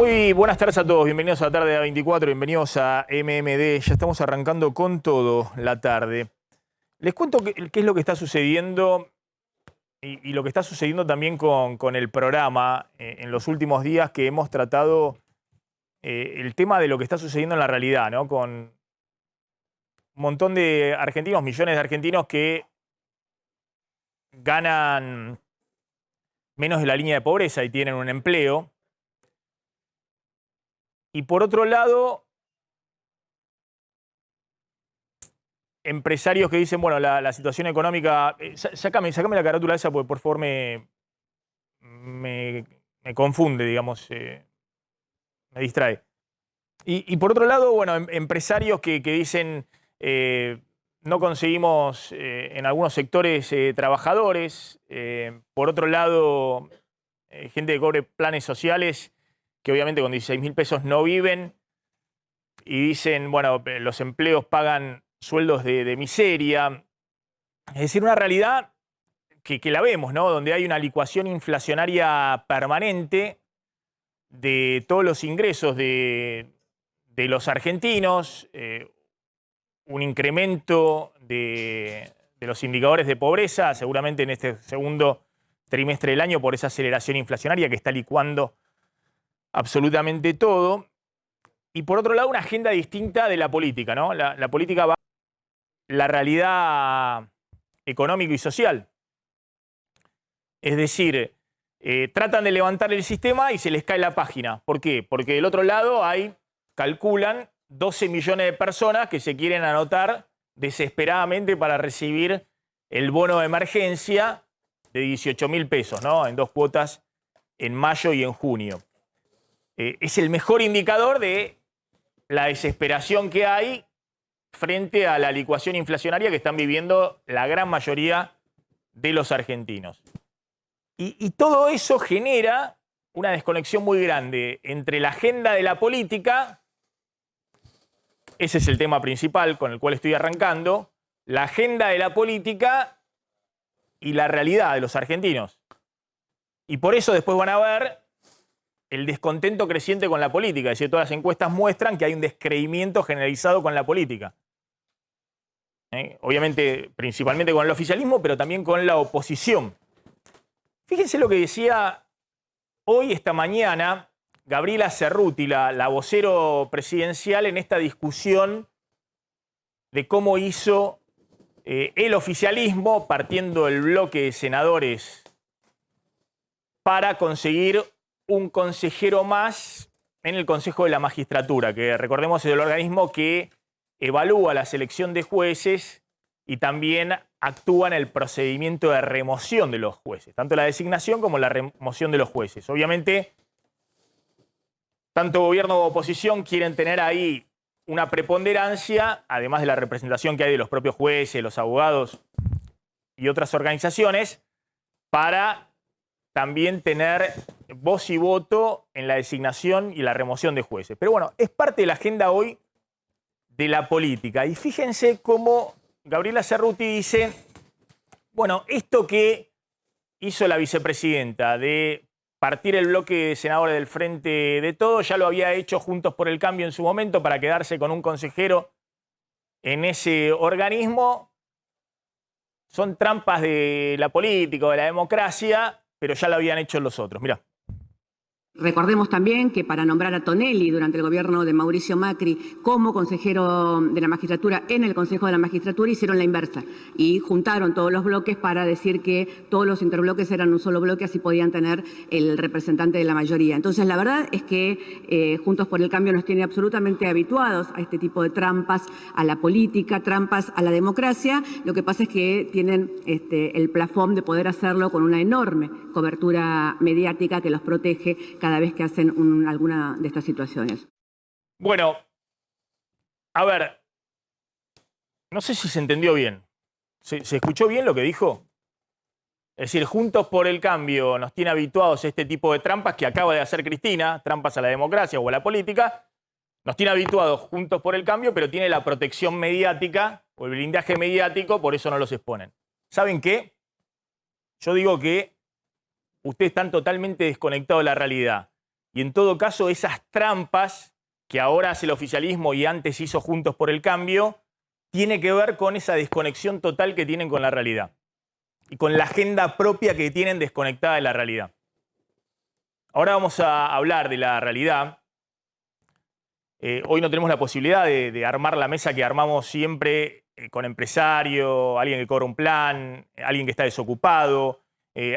Muy buenas tardes a todos, bienvenidos a la tarde de A24, bienvenidos a MMD. Ya estamos arrancando con todo la tarde. Les cuento qué es lo que está sucediendo y lo que está sucediendo también con el programa en los últimos días, que hemos tratado el tema de lo que está sucediendo en la realidad, ¿no? Con un montón de argentinos, millones de argentinos que ganan menos de la línea de pobreza y tienen un empleo. Y por otro lado, empresarios que dicen, bueno, la situación económica... Sácame la carátula esa porque por favor me confunde, digamos, me distrae. Y por otro lado, bueno, empresarios que dicen no conseguimos en algunos sectores trabajadores. Por otro lado, gente que cobre planes sociales que obviamente con 16.000 pesos no viven y dicen, bueno, los empleos pagan sueldos de miseria. Es decir, una realidad que la vemos, ¿no? Donde hay una licuación inflacionaria permanente de todos los ingresos de los argentinos, un incremento de los indicadores de pobreza, seguramente en este segundo trimestre del año, por esa aceleración inflacionaria que está licuando absolutamente todo. Y por otro lado, una agenda distinta de la política, ¿no? La política va a la realidad económica y social. Es decir, tratan de levantar el sistema y se les cae la página. ¿Por qué? Porque del otro lado calculan 12 millones de personas que se quieren anotar desesperadamente para recibir el bono de emergencia de 18.000 pesos, ¿no? En 2 cuotas en mayo y en junio. Es el mejor indicador de la desesperación que hay frente a la licuación inflacionaria que están viviendo la gran mayoría de los argentinos. Y todo eso genera una desconexión muy grande entre la agenda de la política, ese es el tema principal con el cual estoy arrancando, la agenda de la política y la realidad de los argentinos. Y por eso después van a ver el descontento creciente con la política. Es decir, todas las encuestas muestran que hay un descreimiento generalizado con la política. Obviamente, principalmente con el oficialismo, pero también con la oposición. Fíjense lo que decía hoy, esta mañana, Gabriela Cerruti, la vocero presidencial, en esta discusión de cómo hizo el oficialismo, partiendo del bloque de senadores, para conseguir un consejero más en el Consejo de la Magistratura, que recordemos es el organismo que evalúa la selección de jueces y también actúa en el procedimiento de remoción de los jueces, tanto la designación como la remoción de los jueces. Obviamente, tanto gobierno como oposición quieren tener ahí una preponderancia, además de la representación que hay de los propios jueces, los abogados y otras organizaciones, para también tener voz y voto en la designación y la remoción de jueces. Pero bueno, es parte de la agenda hoy de la política. Y fíjense cómo Gabriela Cerruti dice, bueno, esto que hizo la vicepresidenta de partir el bloque de senadores del Frente de Todos, ya lo había hecho Juntos por el Cambio en su momento para quedarse con un consejero en ese organismo. Son trampas de la política o de la democracia, pero ya lo habían hecho los otros. Mirá. Recordemos también que para nombrar a Tonelli durante el gobierno de Mauricio Macri como consejero de la magistratura en el Consejo de la Magistratura hicieron la inversa y juntaron todos los bloques para decir que todos los interbloques eran un solo bloque, así podían tener el representante de la mayoría. Entonces la verdad es que Juntos por el Cambio nos tiene absolutamente habituados a este tipo de trampas a la política, trampas a la democracia. Lo que pasa es que tienen el plafón de poder hacerlo con una enorme cobertura mediática que los protege cada vez que hacen alguna de estas situaciones. Bueno, a ver, no sé si se entendió bien. ¿Se escuchó bien lo que dijo? Es decir, Juntos por el Cambio nos tiene habituados a este tipo de trampas que acaba de hacer Cristina, trampas a la democracia o a la política. Nos tiene habituados Juntos por el Cambio, pero tiene la protección mediática o el blindaje mediático, por eso no los exponen. ¿Saben qué? Yo digo que ustedes están totalmente desconectados de la realidad. y en todo caso esas trampas que ahora hace el oficialismo y antes hizo Juntos por el Cambio, tiene que ver con esa desconexión total que tienen con la realidad y con la agenda propia que tienen desconectada de la realidad. Ahora vamos a hablar de la realidad. Hoy no tenemos la posibilidad de armar la mesa que armamos siempre con empresario, alguien que cobra un plan, alguien que está desocupado,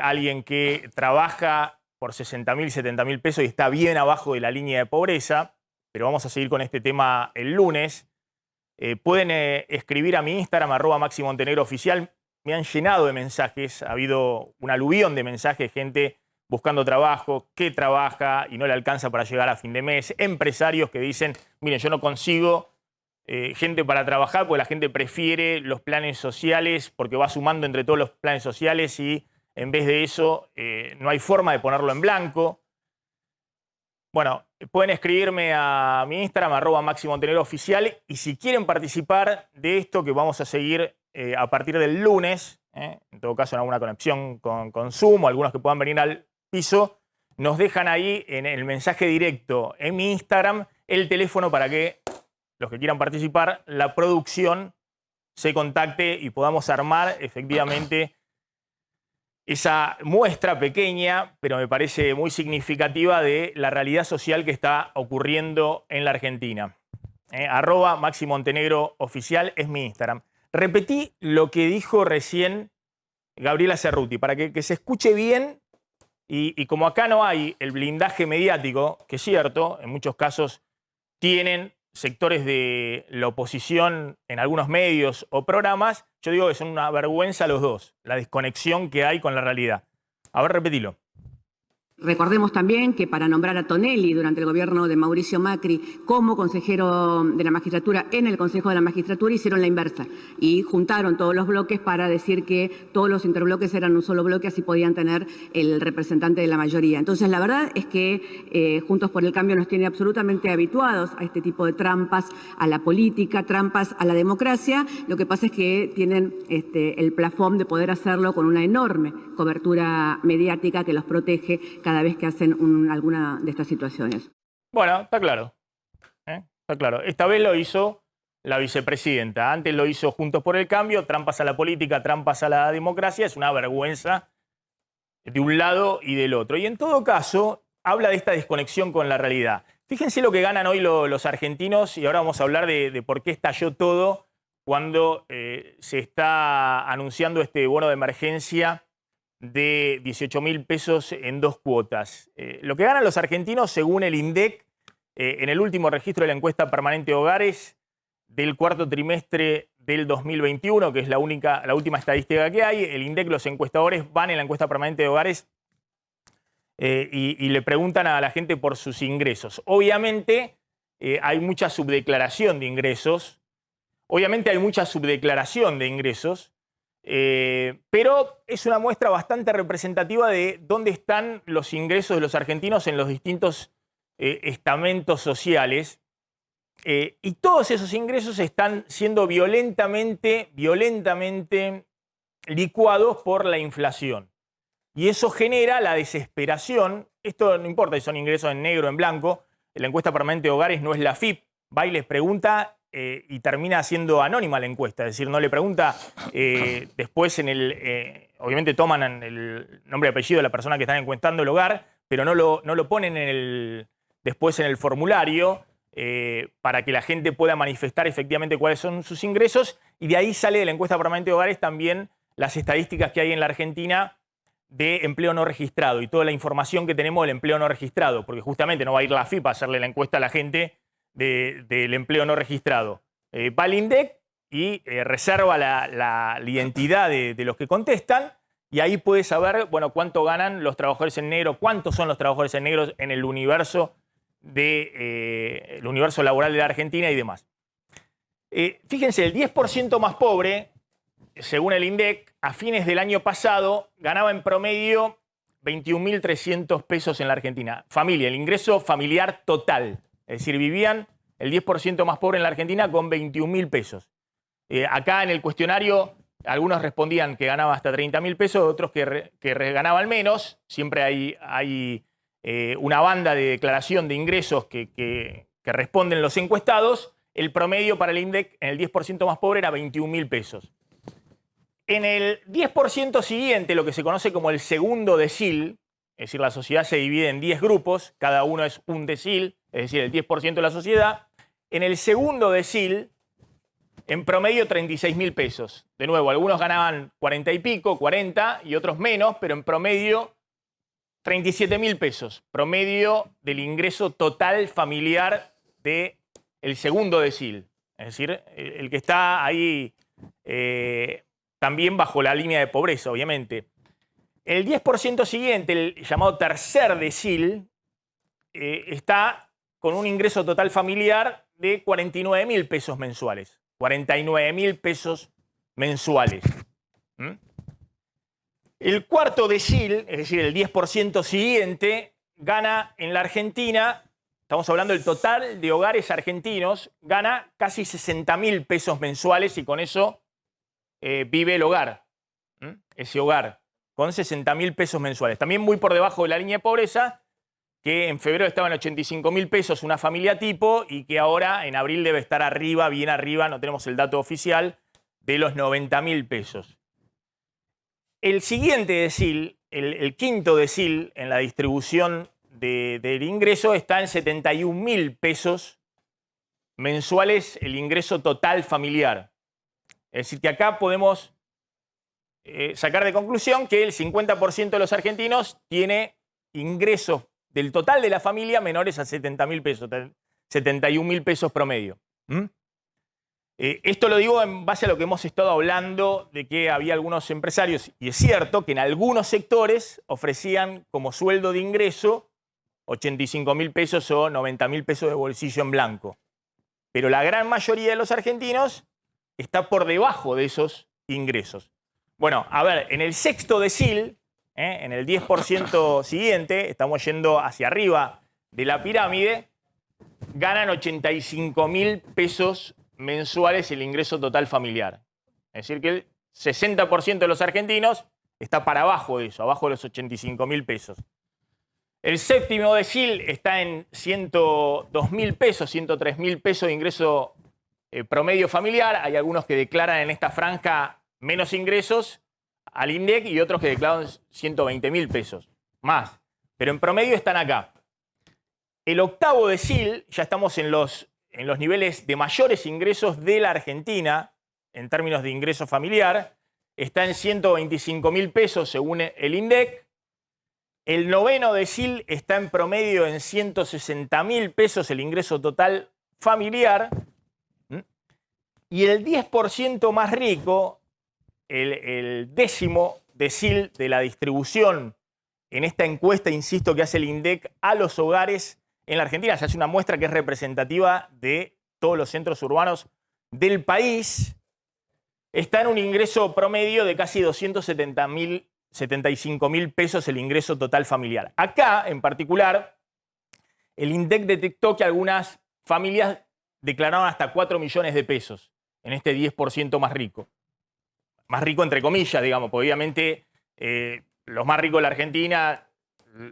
alguien que trabaja por 60.000, 70.000 pesos y está bien abajo de la línea de pobreza, pero vamos a seguir con este tema el lunes. Pueden escribir a mi Instagram, @MaxiMontenegroOficial. Me han llenado de mensajes, ha habido un aluvión de mensajes, gente buscando trabajo, que trabaja y no le alcanza para llegar a fin de mes, empresarios que dicen, miren, yo no consigo gente para trabajar porque la gente prefiere los planes sociales porque va sumando entre todos los planes sociales y en vez de eso no hay forma de ponerlo en blanco. Bueno, pueden escribirme a mi Instagram, @MaxiMontenegroOficial, y si quieren participar de esto que vamos a seguir a partir del lunes, en todo caso en alguna conexión con Zoom o algunos que puedan venir al piso, nos dejan ahí en el mensaje directo en mi Instagram el teléfono para que los que quieran participar, la producción se contacte y podamos armar efectivamente esa muestra pequeña, pero me parece muy significativa de la realidad social que está ocurriendo en la Argentina. @MaxiMontenegroOficial es mi Instagram. Repetí lo que dijo recién Gabriela Cerruti, para que se escuche bien y como acá no hay el blindaje mediático, que es cierto, en muchos casos tienen sectores de la oposición en algunos medios o programas, yo digo que son una vergüenza los dos, la desconexión que hay con la realidad. A ver, repetilo. Recordemos también que para nombrar a Tonelli durante el gobierno de Mauricio Macri como consejero de la magistratura en el Consejo de la Magistratura hicieron la inversa y juntaron todos los bloques para decir que todos los interbloques eran un solo bloque, así podían tener el representante de la mayoría. Entonces, la verdad es que Juntos por el Cambio nos tiene absolutamente habituados a este tipo de trampas a la política, trampas a la democracia. Lo que pasa es que tienen el plafón de poder hacerlo con una enorme cobertura mediática que los protege cada vez que hacen alguna de estas situaciones. Bueno, está claro. Está claro. Esta vez lo hizo la vicepresidenta. Antes lo hizo Juntos por el Cambio. Trampas a la política, trampas a la democracia. Es una vergüenza de un lado y del otro. Y en todo caso, habla de esta desconexión con la realidad. Fíjense lo que ganan hoy los argentinos y ahora vamos a hablar de por qué estalló todo cuando se está anunciando este bono de emergencia de 18.000 pesos en 2 cuotas. Lo que ganan los argentinos, según el INDEC, en el último registro de la encuesta permanente de hogares del cuarto trimestre del 2021, que es la última estadística que hay, el INDEC, los encuestadores van en la encuesta permanente de hogares y le preguntan a la gente por sus ingresos. Obviamente hay mucha subdeclaración de ingresos, pero es una muestra bastante representativa de dónde están los ingresos de los argentinos en los distintos estamentos sociales. Y todos esos ingresos están siendo violentamente licuados por la inflación. Y eso genera la desesperación. Esto no importa si son ingresos en negro o en blanco. La encuesta permanente de hogares no es la FIP. Va y les pregunta y termina siendo anónima la encuesta. Es decir, no le pregunta después obviamente toman el nombre y apellido de la persona que están encuestando el hogar, pero no lo ponen después en el formulario para que la gente pueda manifestar efectivamente cuáles son sus ingresos. Y de ahí sale de la encuesta permanente de hogares también las estadísticas que hay en la Argentina de empleo no registrado y toda la información que tenemos del empleo no registrado, porque justamente no va a ir la FIP a hacerle la encuesta a la gente del empleo no registrado. Va al INDEC y reserva la identidad de los que contestan y ahí puede saber, bueno, cuánto ganan los trabajadores en negro, cuántos son los trabajadores en negro en el universo laboral de la Argentina y demás. Fíjense, el 10% más pobre, según el INDEC, a fines del año pasado ganaba en promedio 21.300 pesos en la Argentina. Familia, el ingreso familiar total. Es decir, vivían el 10% más pobre en la Argentina con 21.000 pesos. Acá en el cuestionario algunos respondían que ganaba hasta 30.000 pesos, otros que ganaban menos. Siempre hay una banda de declaración de ingresos que responden los encuestados, el promedio para el INDEC en el 10% más pobre era 21.000 pesos. En el 10% siguiente, lo que se conoce como el segundo decil, es decir, la sociedad se divide en 10 grupos, cada uno es un decil, es decir, el 10% de la sociedad. En el segundo decil, en promedio 36.000 pesos. De nuevo, algunos ganaban 40 y pico, 40, y otros menos, pero en promedio 37.000 pesos. Promedio del ingreso total familiar del segundo decil. Es decir, el que está ahí también bajo la línea de pobreza, obviamente. El 10% siguiente, el llamado tercer decil, está con un ingreso total familiar de 49.000 pesos mensuales. 49.000 pesos mensuales. El cuarto decil, es decir, el 10% siguiente, gana en la Argentina, estamos hablando del total de hogares argentinos, gana casi 60.000 pesos mensuales y con eso vive el hogar. Ese hogar, con 60.000 pesos mensuales. También muy por debajo de la línea de pobreza, que en febrero estaba en 85.000 pesos una familia tipo y que ahora en abril debe estar arriba, bien arriba, no tenemos el dato oficial, de los 90.000 pesos. El siguiente decil, el quinto decil en la distribución del ingreso está en 71.000 pesos mensuales el ingreso total familiar. Es decir, que acá podemos sacar de conclusión que el 50% de los argentinos tiene ingresos del total de la familia menores a 70.000 pesos, 71.000 pesos promedio. Esto lo digo en base a lo que hemos estado hablando de que había algunos empresarios, y es cierto que en algunos sectores ofrecían como sueldo de ingreso 85.000 pesos o 90.000 pesos de bolsillo en blanco. Pero la gran mayoría de los argentinos está por debajo de esos ingresos. Bueno, a ver, en el sexto decil, en el 10% siguiente, estamos yendo hacia arriba de la pirámide, ganan 85.000 pesos mensuales el ingreso total familiar. Es decir, que el 60% de los argentinos está para abajo de eso, abajo de los 85.000 pesos. El séptimo decil está en 102.000 pesos, 103.000 pesos de ingreso promedio familiar. Hay algunos que declaran en esta franja menos ingresos al INDEC y otros que declaran 120.000 pesos más. Pero en promedio están acá. El octavo decil, ya estamos en los niveles de mayores ingresos de la Argentina, en términos de ingreso familiar, está en 125.000 pesos según el INDEC. El noveno decil está en promedio en 160.000 pesos el ingreso total familiar. Y el 10% más rico, el décimo decil de la distribución en esta encuesta, insisto, que hace el INDEC a los hogares en la Argentina, se hace una muestra que es representativa de todos los centros urbanos del país, está en un ingreso promedio de casi 275.000 pesos el ingreso total familiar. Acá, en particular, el INDEC detectó que algunas familias declararon hasta 4 millones de pesos en este 10% más rico. Más rico entre comillas, digamos, porque obviamente los más ricos de la Argentina,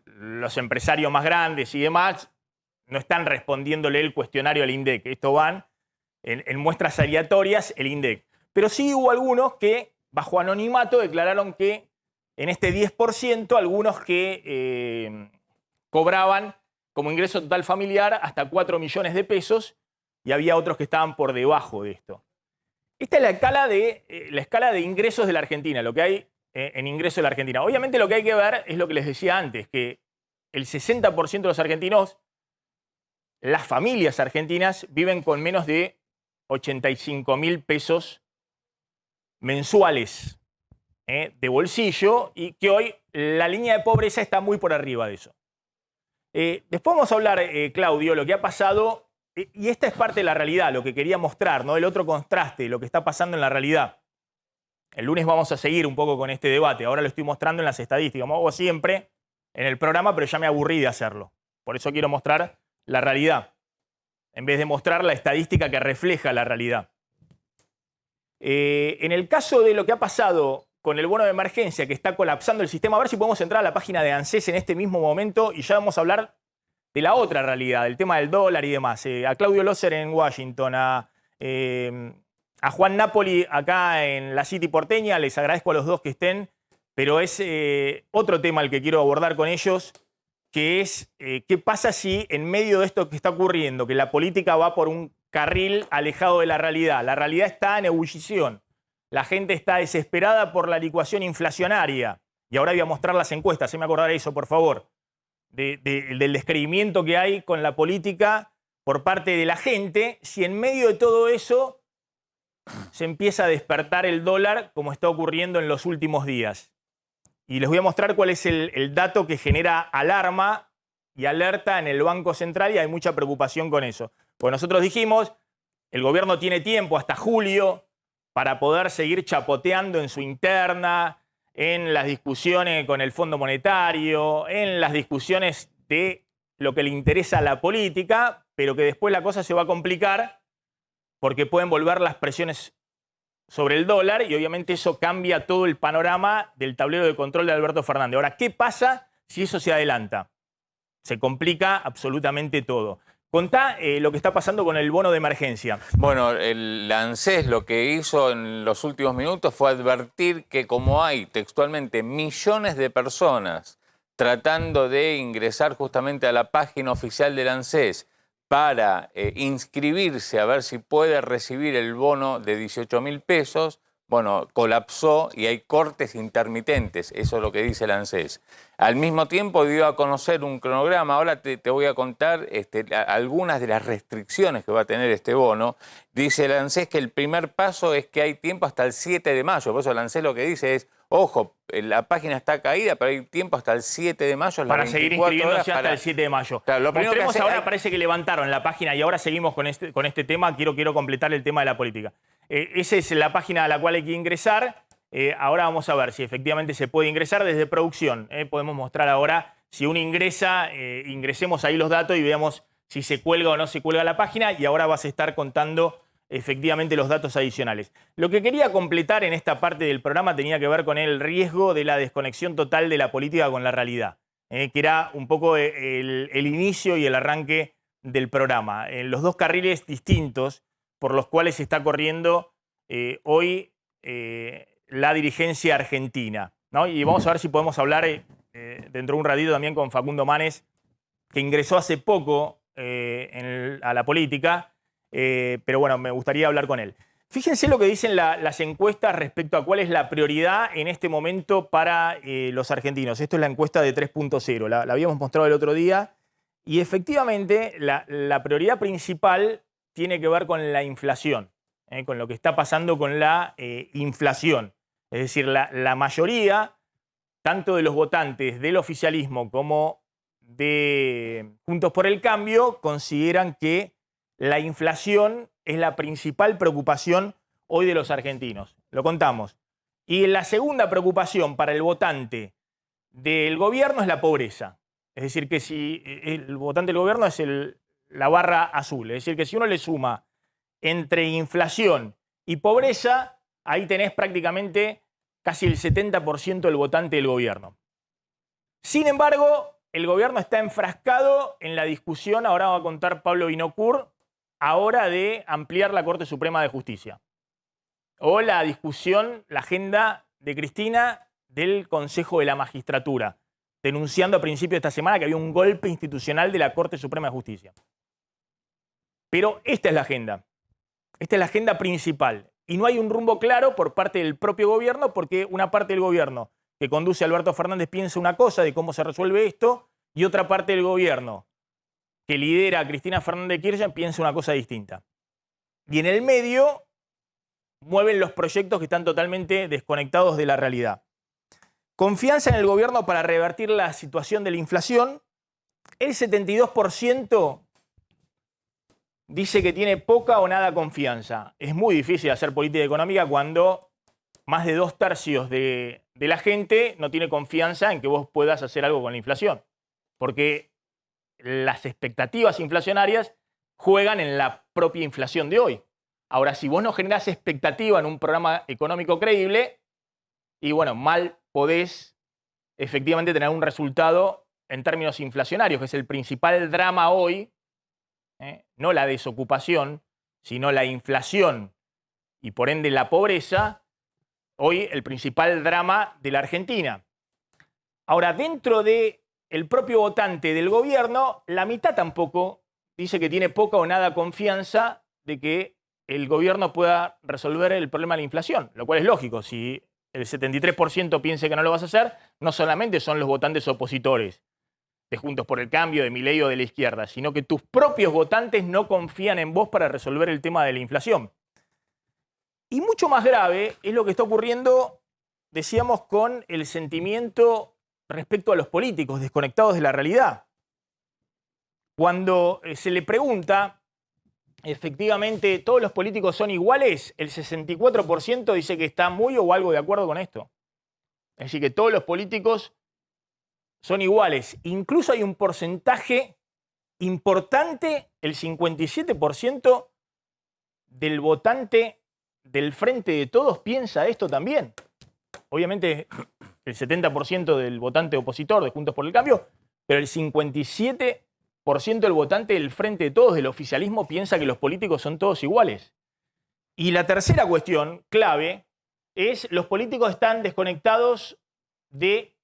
los empresarios más grandes y demás, no están respondiéndole el cuestionario al INDEC. Esto van en muestras aleatorias el INDEC. Pero sí hubo algunos que, bajo anonimato, declararon que en este 10%, algunos que cobraban como ingreso total familiar hasta 4 millones de pesos y había otros que estaban por debajo de esto. Esta es la escala de ingresos de la Argentina, lo que hay en ingresos de la Argentina. Obviamente lo que hay que ver es lo que les decía antes, que el 60% de los argentinos, las familias argentinas, viven con menos de 85.000 pesos mensuales de bolsillo y que hoy la línea de pobreza está muy por arriba de eso. Después vamos a hablar, Claudio, lo que ha pasado, y esta es parte de la realidad, lo que quería mostrar, ¿no? El otro contraste, lo que está pasando en la realidad. El lunes vamos a seguir un poco con este debate, ahora lo estoy mostrando en las estadísticas, como hago siempre en el programa, pero ya me aburrí de hacerlo. Por eso quiero mostrar la realidad, en vez de mostrar la estadística que refleja la realidad. En el caso de lo que ha pasado con el bono de emergencia que está colapsando el sistema. A ver si podemos entrar a la página de ANSES en este mismo momento y ya vamos a hablar de la otra realidad, del tema del dólar y demás. A Claudio Loser en Washington, a Juan Napoli acá en la City porteña, les agradezco a los dos que estén, pero es otro tema el que quiero abordar con ellos, que es qué pasa si en medio de esto que está ocurriendo, que la política va por un carril alejado de la realidad está en ebullición, la gente está desesperada por la licuación inflacionaria, y ahora voy a mostrar las encuestas, se me acordará eso, por favor, del descreimiento que hay con la política por parte de la gente, si en medio de todo eso se empieza a despertar el dólar como está ocurriendo en los últimos días. Y les voy a mostrar cuál es el dato que genera alarma y alerta en el Banco Central y hay mucha preocupación con eso. Pues nosotros dijimos, el gobierno tiene tiempo hasta julio para poder seguir chapoteando en su interna, en las discusiones con el Fondo Monetario, en las discusiones de lo que le interesa a la política, pero que después la cosa se va a complicar porque pueden volver las presiones sobre el dólar y obviamente eso cambia todo el panorama del tablero de control de Alberto Fernández. Ahora, ¿qué pasa si eso se adelanta? Se complica absolutamente todo. Contá lo que está pasando con el bono de emergencia. Bueno, el ANSES lo que hizo en los últimos minutos fue advertir que como hay textualmente millones de personas tratando de ingresar justamente a la página oficial del ANSES para inscribirse a ver si puede recibir el bono de 18.000 pesos, bueno, colapsó y hay cortes intermitentes, eso es lo que dice el ANSES. Al mismo tiempo dio a conocer un cronograma, ahora te voy a contar algunas de las restricciones que va a tener este bono. Dice el ANSES que el primer paso es que hay tiempo hasta el 7 de mayo, por eso el ANSES lo que dice es, ojo, la página está caída, pero hay tiempo hasta el 7 de mayo. Para seguir inscribiéndose hasta el 7 de mayo. Claro, lo primero Mostremos que hace, ahora, parece que levantaron la página y ahora seguimos con este tema, quiero completar el tema de la política. Esa es la página a la cual hay que ingresar. Ahora vamos a ver si efectivamente se puede ingresar desde producción. Podemos mostrar ahora si uno ingresa, ingresemos ahí los datos y veamos si se cuelga o no se cuelga la página y ahora vas a estar contando efectivamente los datos adicionales. Lo que quería completar en esta parte del programa tenía que ver con el riesgo de la desconexión total de la política con la realidad, que era un poco el inicio y el arranque del programa. Los dos carriles distintos por los cuales se está corriendo hoy la dirigencia argentina, ¿no? Y vamos a ver si podemos hablar dentro de un ratito también con Facundo Manes, que ingresó hace poco a la política, pero bueno, me gustaría hablar con él. Fíjense lo que dicen las encuestas respecto a cuál es la prioridad en este momento para los argentinos. Esto es la encuesta de 3.0, la habíamos mostrado el otro día, y efectivamente la prioridad principal tiene que ver con la inflación, con lo que está pasando con la inflación. Es decir, la mayoría, tanto de los votantes del oficialismo como de Juntos por el Cambio, consideran que la inflación es la principal preocupación hoy de los argentinos. Lo contamos. Y la segunda preocupación para el votante del gobierno es la pobreza. Es decir, que si el votante del gobierno es la barra azul. Es decir, que si uno le suma entre inflación y pobreza, ahí tenés prácticamente casi el 70% del votante del gobierno. Sin embargo, el gobierno está enfrascado en la discusión, ahora va a contar Pablo Vinocur, ahora de ampliar la Corte Suprema de Justicia. O la discusión, la agenda de Cristina del Consejo de la Magistratura, denunciando a principios de esta semana que había un golpe institucional de la Corte Suprema de Justicia. Pero esta es la agenda. Esta es la agenda principal. Y no hay un rumbo claro por parte del propio gobierno, porque una parte del gobierno que conduce a Alberto Fernández piensa una cosa de cómo se resuelve esto, y otra parte del gobierno que lidera a Cristina Fernández de Kirchner piensa una cosa distinta. Y en el medio mueven los proyectos que están totalmente desconectados de la realidad. Confianza en el gobierno para revertir la situación de la inflación. El 72% dice que tiene poca o nada confianza. Es muy difícil hacer política económica cuando más de 2/3 de la gente no tiene confianza en que vos puedas hacer algo con la inflación. Porque las expectativas inflacionarias juegan en la propia inflación de hoy. Ahora, si vos no generás expectativa en un programa económico creíble, y bueno, mal podés efectivamente tener un resultado en términos inflacionarios, que es el principal drama hoy, no la desocupación, sino la inflación y por ende la pobreza, hoy el principal drama de la Argentina. Ahora, dentro del propio votante del gobierno, la mitad tampoco dice que tiene poca o nada confianza de que el gobierno pueda resolver el problema de la inflación, lo cual es lógico. Si el 73% piensa que no lo vas a hacer, no solamente son los votantes opositores de Juntos por el Cambio, de Milei o de la izquierda, sino que tus propios votantes no confían en vos para resolver el tema de la inflación. Y mucho más grave es lo que está ocurriendo, decíamos, con el sentimiento respecto a los políticos desconectados de la realidad. Cuando se le pregunta, efectivamente, ¿todos los políticos son iguales? El 64% dice que está muy o algo de acuerdo con esto. Es decir, que todos los políticos son iguales. Incluso hay un porcentaje importante, el 57% del votante del Frente de Todos piensa esto también. Obviamente el 70% del votante opositor de Juntos por el Cambio, pero el 57% del votante del Frente de Todos, del oficialismo, piensa que los políticos son todos iguales. Y la tercera cuestión clave es los políticos están desconectados de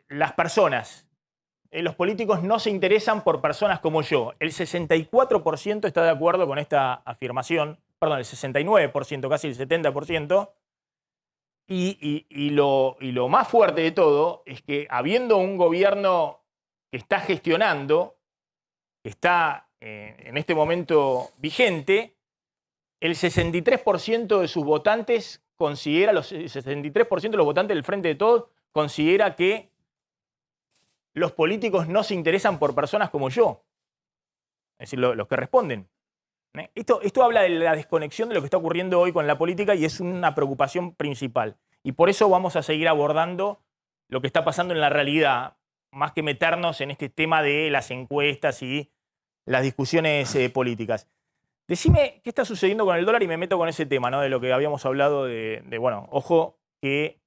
las personas. Los políticos no se interesan por personas como yo. El 64% está de acuerdo con esta afirmación, perdón, el 69%, casi el 70%. Y lo más fuerte de todo es que habiendo un gobierno que está gestionando, que está en este momento vigente, el 63% de sus votantes considera, el 63% de los votantes del Frente de Todos considera que los políticos no se interesan por personas como yo. Es decir, los que responden. Esto habla de la desconexión de lo que está ocurriendo hoy con la política y es una preocupación principal. Y por eso vamos a seguir abordando lo que está pasando en la realidad, más que meternos en este tema de las encuestas y las discusiones políticas. Decime qué está sucediendo con el dólar y me meto con ese tema, ¿no? De lo que habíamos hablado bueno, ojo que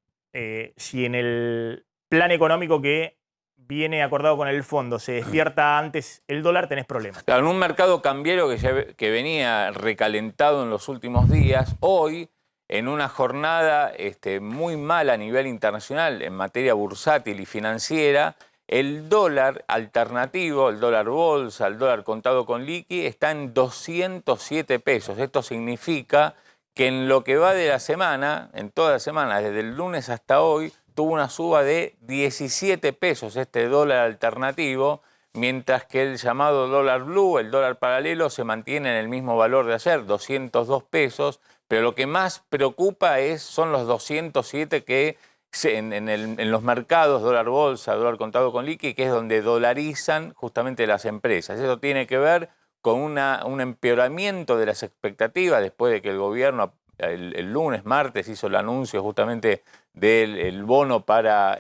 si en el plan económico que viene acordado con el fondo se despierta antes el dólar, tenés problemas. Claro, en un mercado cambiario que venía recalentado en los últimos días, hoy, en una jornada muy mala a nivel internacional en materia bursátil y financiera, el dólar alternativo, el dólar bolsa, el dólar contado con liqui, está en 207 pesos. Esto significa que en lo que va de la semana, en toda la semana, desde el lunes hasta hoy, tuvo una suba de 17 pesos este dólar alternativo, mientras que el llamado dólar blue, el dólar paralelo, se mantiene en el mismo valor de ayer, 202 pesos, pero lo que más preocupa son los 207 que en los mercados, dólar bolsa, dólar contado con liqui, que es donde dolarizan justamente las empresas. Eso tiene que ver con un empeoramiento de las expectativas después de que el gobierno el lunes, martes, hizo el anuncio justamente del bono para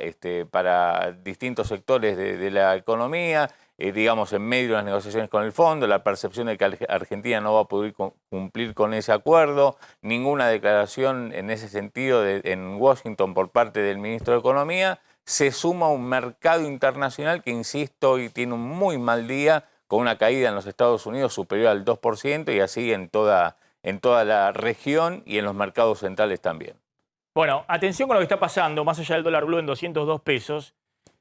distintos sectores de la economía, digamos, en medio de las negociaciones con el fondo, la percepción de que Argentina no va a poder cumplir con ese acuerdo, ninguna declaración en ese sentido en Washington por parte del ministro de Economía, se suma a un mercado internacional que, insisto, hoy tiene un muy mal día, con una caída en los Estados Unidos superior al 2% y así en toda la región y en los mercados centrales también. Bueno, atención con lo que está pasando, más allá del dólar blue en 202 pesos.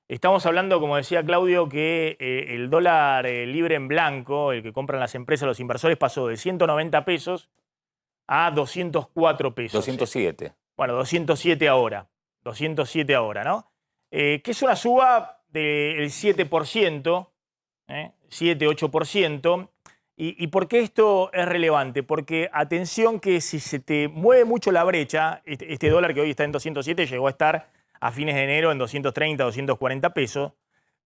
Estamos hablando, como decía Claudio, que el dólar libre en blanco, el que compran las empresas, los inversores, pasó de 190 pesos a 204 pesos. 207. Bueno, 207 ahora. 207 ahora, ¿no? Que es una suba del 7%, 7-8%. ¿Y por qué esto es relevante? Porque atención que si se te mueve mucho la brecha, este dólar que hoy está en 207 llegó a estar a fines de enero en 230, 240 pesos,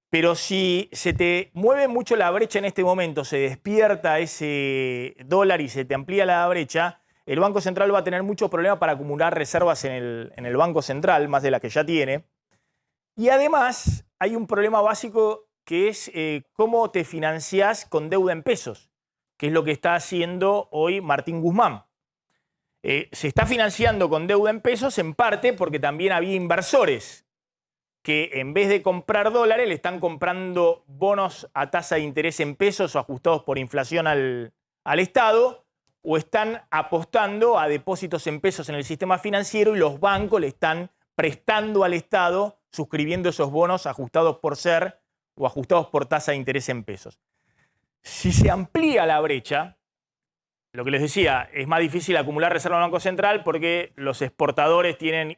pero si se te mueve mucho la brecha en este momento, se despierta ese dólar y se te amplía la brecha, el Banco Central va a tener muchos problemas para acumular reservas en el Banco Central, más de las que ya tiene. Y además hay un problema básico que es cómo te financiás con deuda en pesos, que es lo que está haciendo hoy Martín Guzmán. Se está financiando con deuda en pesos en parte porque también había inversores que en vez de comprar dólares le están comprando bonos a tasa de interés en pesos o ajustados por inflación al Estado, o están apostando a depósitos en pesos en el sistema financiero y los bancos le están prestando al Estado suscribiendo esos bonos ajustados por SER o ajustados por tasa de interés en pesos. Si se amplía la brecha, lo que les decía, es más difícil acumular reserva en el Banco Central porque los exportadores tienen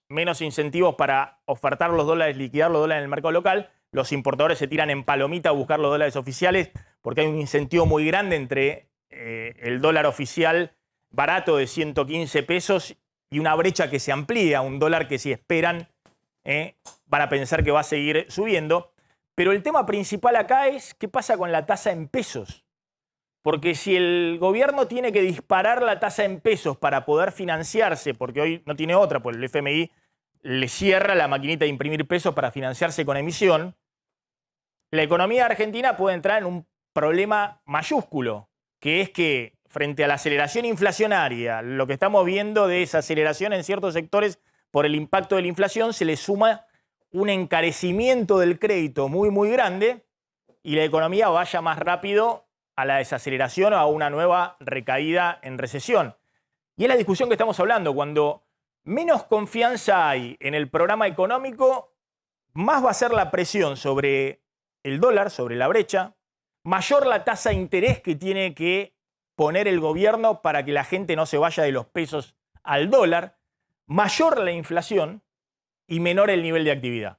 menos incentivos para ofertar los dólares, liquidar los dólares en el mercado local. Los importadores se tiran en palomita a buscar los dólares oficiales porque hay un incentivo muy grande entre el dólar oficial barato de 115 pesos y una brecha que se amplía, un dólar que si esperan van a pensar que va a seguir subiendo. Pero el tema principal acá es qué pasa con la tasa en pesos. Porque si el gobierno tiene que disparar la tasa en pesos para poder financiarse, porque hoy no tiene otra, pues el FMI le cierra la maquinita de imprimir pesos para financiarse con emisión, la economía argentina puede entrar en un problema mayúsculo, que es que frente a la aceleración inflacionaria, lo que estamos viendo de esa aceleración en ciertos sectores por el impacto de la inflación, se le suma un encarecimiento del crédito muy, muy grande y la economía vaya más rápido a la desaceleración o a una nueva recaída en recesión. Y es la discusión que estamos hablando. Cuando menos confianza hay en el programa económico, más va a ser la presión sobre el dólar, sobre la brecha, mayor la tasa de interés que tiene que poner el gobierno para que la gente no se vaya de los pesos al dólar, mayor la inflación y menor el nivel de actividad.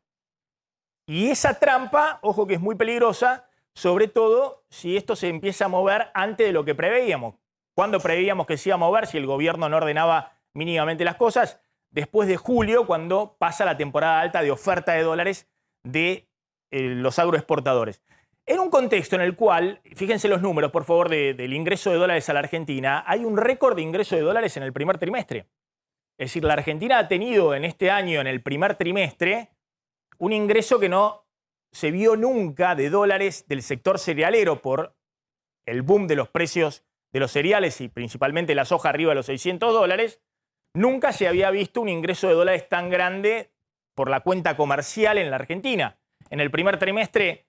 Y esa trampa, ojo que es muy peligrosa, sobre todo si esto se empieza a mover antes de lo que preveíamos. ¿Cuándo preveíamos que se iba a mover si el gobierno no ordenaba mínimamente las cosas? Después de julio, cuando pasa la temporada alta de oferta de dólares de los agroexportadores. En un contexto en el cual, fíjense los números, por favor, del ingreso de dólares a la Argentina, hay un récord de ingreso de dólares en el primer trimestre. Es decir, la Argentina ha tenido en este año, en el primer trimestre, un ingreso que no se vio nunca de dólares del sector cerealero por el boom de los precios de los cereales y principalmente la soja arriba de los $600. Nunca se había visto un ingreso de dólares tan grande por la cuenta comercial en la Argentina. En el primer trimestre,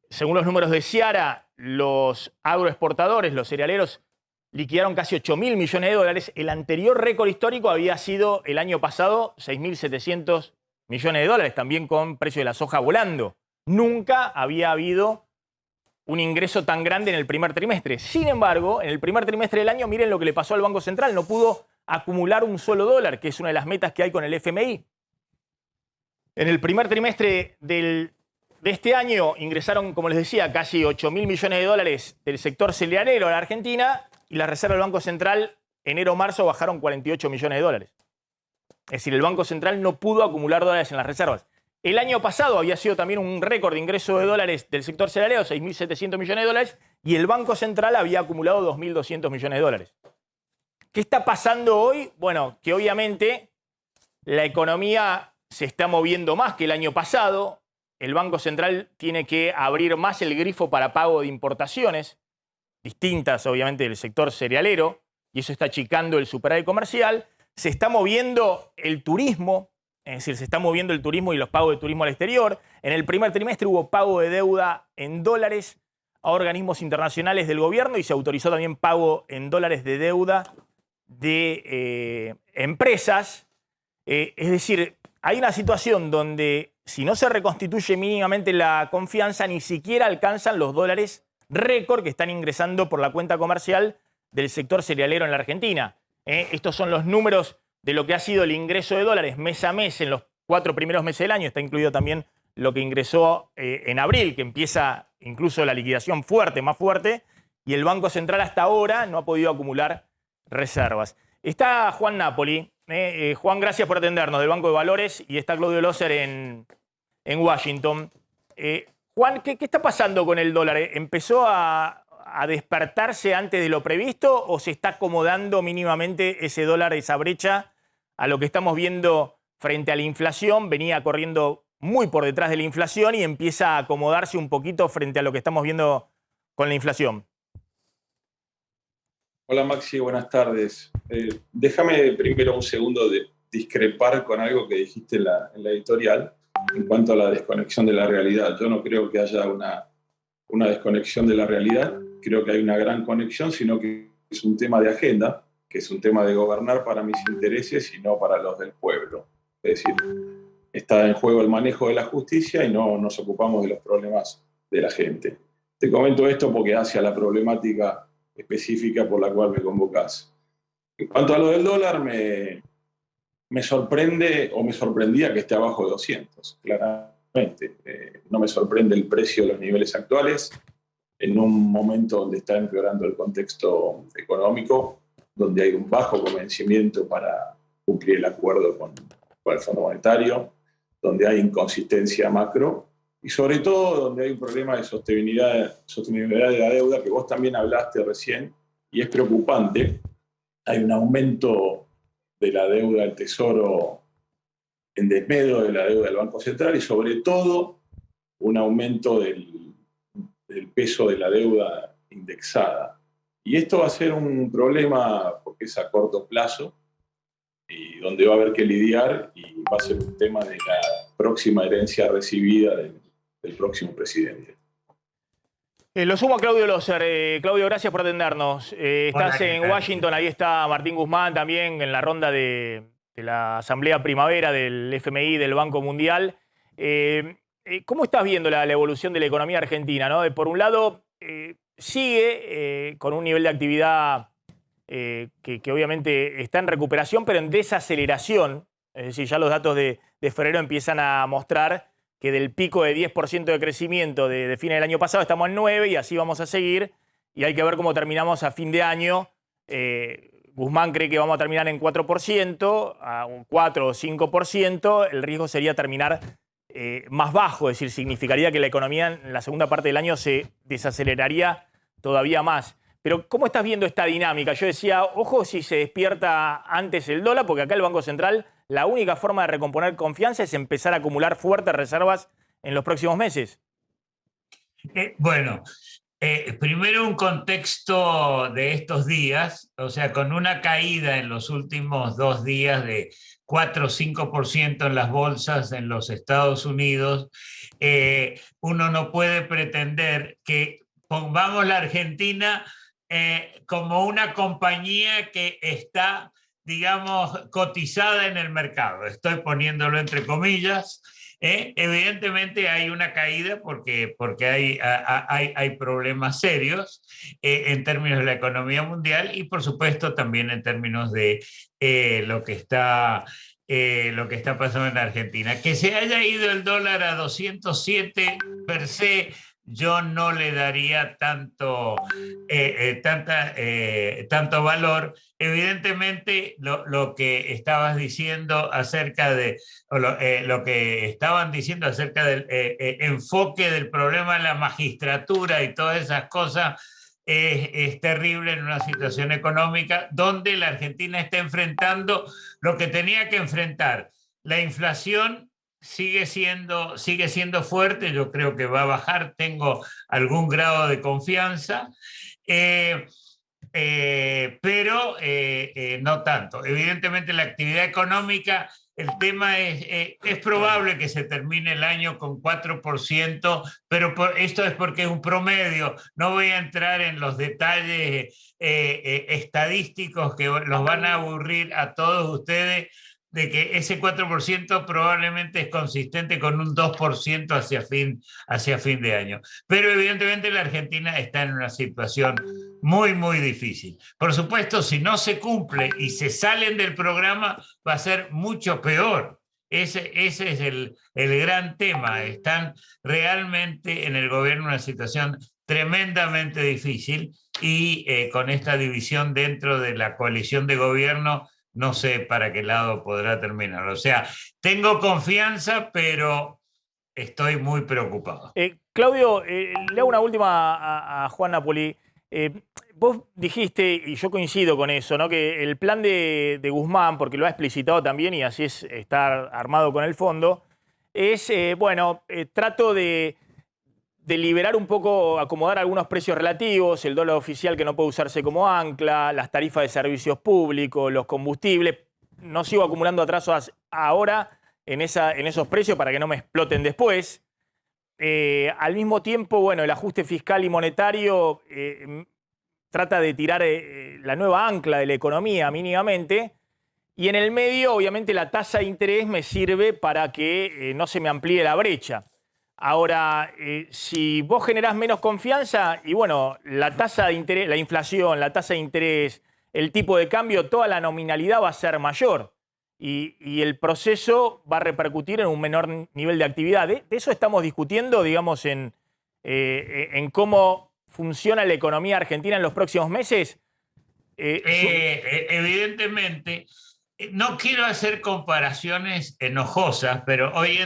según los números de Ciara, los agroexportadores, los cerealeros, liquidaron casi 8.000 millones de dólares. El anterior récord histórico había sido el año pasado 6.700 millones de dólares, también con precio de la soja volando. Nunca había habido un ingreso tan grande en el primer trimestre. Sin embargo, en el primer trimestre del año, miren lo que le pasó al Banco Central. No pudo acumular un solo dólar, que es una de las metas que hay con el FMI. En el primer trimestre de este año ingresaron, como les decía, casi 8.000 millones de dólares del sector cerealero a la Argentina y las reservas del Banco Central enero-marzo bajaron 48 millones de dólares. Es decir, el Banco Central no pudo acumular dólares en las reservas. El año pasado había sido también un récord de ingreso de dólares del sector cerealero, 6.700 millones de dólares, y el Banco Central había acumulado 2.200 millones de dólares. ¿Qué está pasando hoy? Bueno, que obviamente la economía se está moviendo más que el año pasado. El Banco Central tiene que abrir más el grifo para pago de importaciones, distintas obviamente del sector cerealero, y eso está achicando el superávit comercial. Se está moviendo el turismo, es decir, se está moviendo el turismo y los pagos de turismo al exterior. En el primer trimestre hubo pago de deuda en dólares a organismos internacionales del gobierno y se autorizó también pago en dólares de deuda de empresas. Es decir, hay una situación donde si no se reconstituye mínimamente la confianza, ni siquiera alcanzan los dólares récord que están ingresando por la cuenta comercial del sector cerealero en la Argentina. Estos son los números de lo que ha sido el ingreso de dólares mes a mes en los 4 primeros meses del año. Está incluido también lo que ingresó en abril, que empieza incluso la liquidación fuerte, más fuerte, y el Banco Central hasta ahora no ha podido acumular reservas. Está Juan Napoli. Juan, gracias por atendernos, del Banco de Valores, y está Claudio Loser en Washington. Juan, ¿qué está pasando con el dólar? ¿Empezó a despertarse antes de lo previsto o se está acomodando mínimamente ese dólar, esa brecha, a lo que estamos viendo frente a la inflación? Venía corriendo muy por detrás de la inflación y empieza a acomodarse un poquito frente a lo que estamos viendo con la inflación. Hola Maxi, buenas tardes. Déjame primero un segundo de discrepar con algo que dijiste en la editorial en cuanto a la desconexión de la realidad. Yo no creo que haya una desconexión de la realidad, creo que hay una gran conexión, sino que es un tema de agenda, que es un tema de gobernar para mis intereses y no para los del pueblo. Es decir, está en juego el manejo de la justicia y no nos ocupamos de los problemas de la gente. Te comento esto porque hace a la problemática específica por la cual me convocás. En cuanto a lo del dólar, me sorprende o me sorprendía que esté abajo de 200, claramente. No me sorprende el precio de los niveles actuales en un momento donde está empeorando el contexto económico, donde hay un bajo convencimiento para cumplir el acuerdo con el Fondo Monetario, donde hay inconsistencia macro y sobre todo donde hay un problema de sostenibilidad de la deuda que vos también hablaste recién y es preocupante. Hay un aumento de la deuda del Tesoro en desmedro de la deuda del Banco Central y sobre todo un aumento del peso de la deuda indexada. Y esto va a ser un problema porque es a corto plazo y donde va a haber que lidiar y va a ser un tema de la próxima herencia recibida del próximo presidente. Lo sumo a Claudio Loser. Claudio, gracias por atendernos. Estás en Washington, ahí está Martín Guzmán también en la ronda de la Asamblea Primavera del FMI, del Banco Mundial. ¿Cómo estás viendo la evolución de la economía argentina, ¿no? Por un lado, sigue con un nivel de actividad que obviamente está en recuperación, pero en desaceleración. Es decir, ya los datos de febrero empiezan a mostrar que del pico de 10% de crecimiento de fines del año pasado estamos en 9% y así vamos a seguir. Y hay que ver cómo terminamos a fin de año. Guzmán cree que vamos a terminar en 4%, a un 4 o 5%. El riesgo sería terminar más bajo, es decir, significaría que la economía en la segunda parte del año se desaceleraría todavía más. Pero ¿cómo estás viendo esta dinámica? Yo decía, ojo si se despierta antes el dólar, porque acá el Banco Central, la única forma de recomponer confianza es empezar a acumular fuertes reservas en los próximos meses. Primero un contexto de estos días, o sea, con una caída en los últimos 2 días de 4 o 5% en las bolsas en los Estados Unidos, uno no puede pretender que pongamos la Argentina como una compañía que está, digamos, cotizada en el mercado. Estoy poniéndolo entre comillas. Evidentemente hay una caída porque hay problemas serios en términos de la economía mundial y por supuesto también en términos de lo que está pasando en Argentina. Que se haya ido el dólar a 207 per se, yo no le daría tanto valor. Evidentemente, lo que estabas diciendo acerca de, lo que estaban diciendo acerca del enfoque del problema en la magistratura y todas esas cosas es terrible en una situación económica donde la Argentina está enfrentando lo que tenía que enfrentar. La inflación sigue siendo fuerte, yo creo que va a bajar, tengo algún grado de confianza, pero no tanto. Evidentemente la actividad económica, el tema es probable que se termine el año con 4%, pero esto es porque es un promedio. No voy a entrar en los detalles estadísticos que los van a aburrir a todos ustedes, de que ese 4% probablemente es consistente con un 2% hacia fin de año. Pero evidentemente la Argentina está en una situación muy, muy difícil. Por supuesto, si no se cumple y se salen del programa, va a ser mucho peor. Ese es el gran tema. Están realmente en el gobierno en una situación tremendamente difícil y con esta división dentro de la coalición de gobierno, no sé para qué lado podrá terminar. O sea, tengo confianza, pero estoy muy preocupado. Claudio, le hago una última a Juan Napoli. Vos dijiste, y yo coincido con eso, ¿no? Que el plan de Guzmán, porque lo ha explicitado también y así está armado con el fondo, es, trato de de liberar un poco, acomodar algunos precios relativos, el dólar oficial que no puede usarse como ancla, las tarifas de servicios públicos, los combustibles. No sigo acumulando atrasos ahora en esos precios para que no me exploten después. Al mismo tiempo, bueno, el ajuste fiscal y monetario trata de tirar la nueva ancla de la economía mínimamente. Y en el medio, obviamente, la tasa de interés me sirve para que no se me amplíe la brecha. Ahora, si vos generás menos confianza, y bueno, la tasa de interés, la inflación, la tasa de interés, el tipo de cambio, toda la nominalidad va a ser mayor. Y el proceso va a repercutir en un menor nivel de actividad. De eso estamos discutiendo, digamos, en cómo funciona la economía argentina en los próximos meses. Evidentemente, no quiero hacer comparaciones enojosas, pero hoy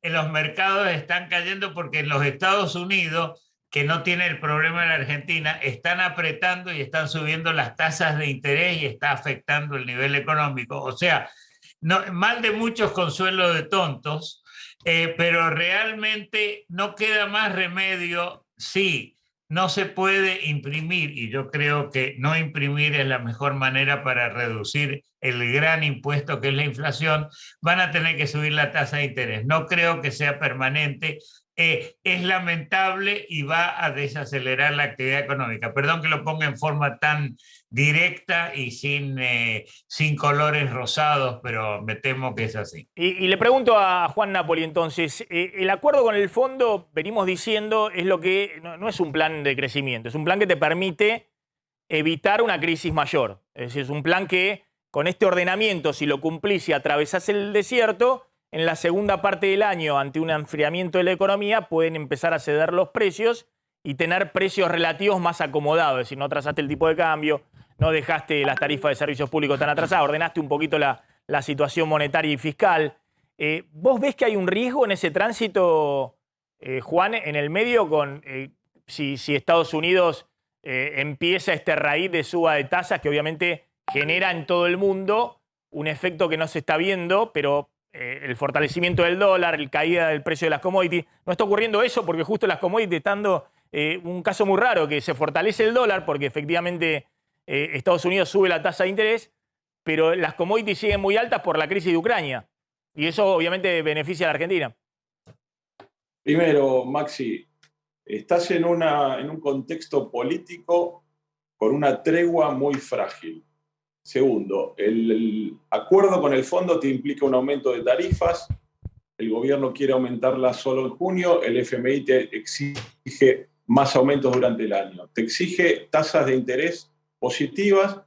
en los mercados están cayendo porque en los Estados Unidos, que no tiene el problema de la Argentina, están apretando y están subiendo las tasas de interés y está afectando el nivel económico. O sea, mal de muchos, consuelo de tontos, pero realmente no queda más remedio si no se puede imprimir, y yo creo que no imprimir es la mejor manera para reducir el gran impuesto que es la inflación. Van a tener que subir la tasa de interés. No creo que sea permanente. Es lamentable y va a desacelerar la actividad económica. Perdón que lo ponga en forma tan directa y sin colores rosados, pero me temo que es así. Y le pregunto a Juan Napoli, entonces, el acuerdo con el fondo, venimos diciendo, es lo que no es un plan de crecimiento, es un plan que te permite evitar una crisis mayor. Es decir, es un plan que con este ordenamiento, si lo cumplís y atravesás el desierto, en la segunda parte del año, ante un enfriamiento de la economía, pueden empezar a ceder los precios y tener precios relativos más acomodados. Es decir, no atrasaste el tipo de cambio, no dejaste las tarifas de servicios públicos tan atrasadas, ordenaste un poquito la situación monetaria y fiscal. ¿Vos ves que hay un riesgo en ese tránsito, Juan, en el medio, con si Estados Unidos empieza este raíz de suba de tasas que obviamente genera en todo el mundo un efecto que no se está viendo, pero el fortalecimiento del dólar, el caída del precio de las commodities? No está ocurriendo eso porque justo las commodities están dando un caso muy raro, que se fortalece el dólar porque efectivamente Estados Unidos sube la tasa de interés, pero las commodities siguen muy altas por la crisis de Ucrania. Y eso obviamente beneficia a la Argentina. Primero, Maxi, estás en un contexto político con una tregua muy frágil. Segundo, el acuerdo con el fondo te implica un aumento de tarifas, el gobierno quiere aumentarlas solo en junio, el FMI te exige más aumentos durante el año, te exige tasas de interés positivas,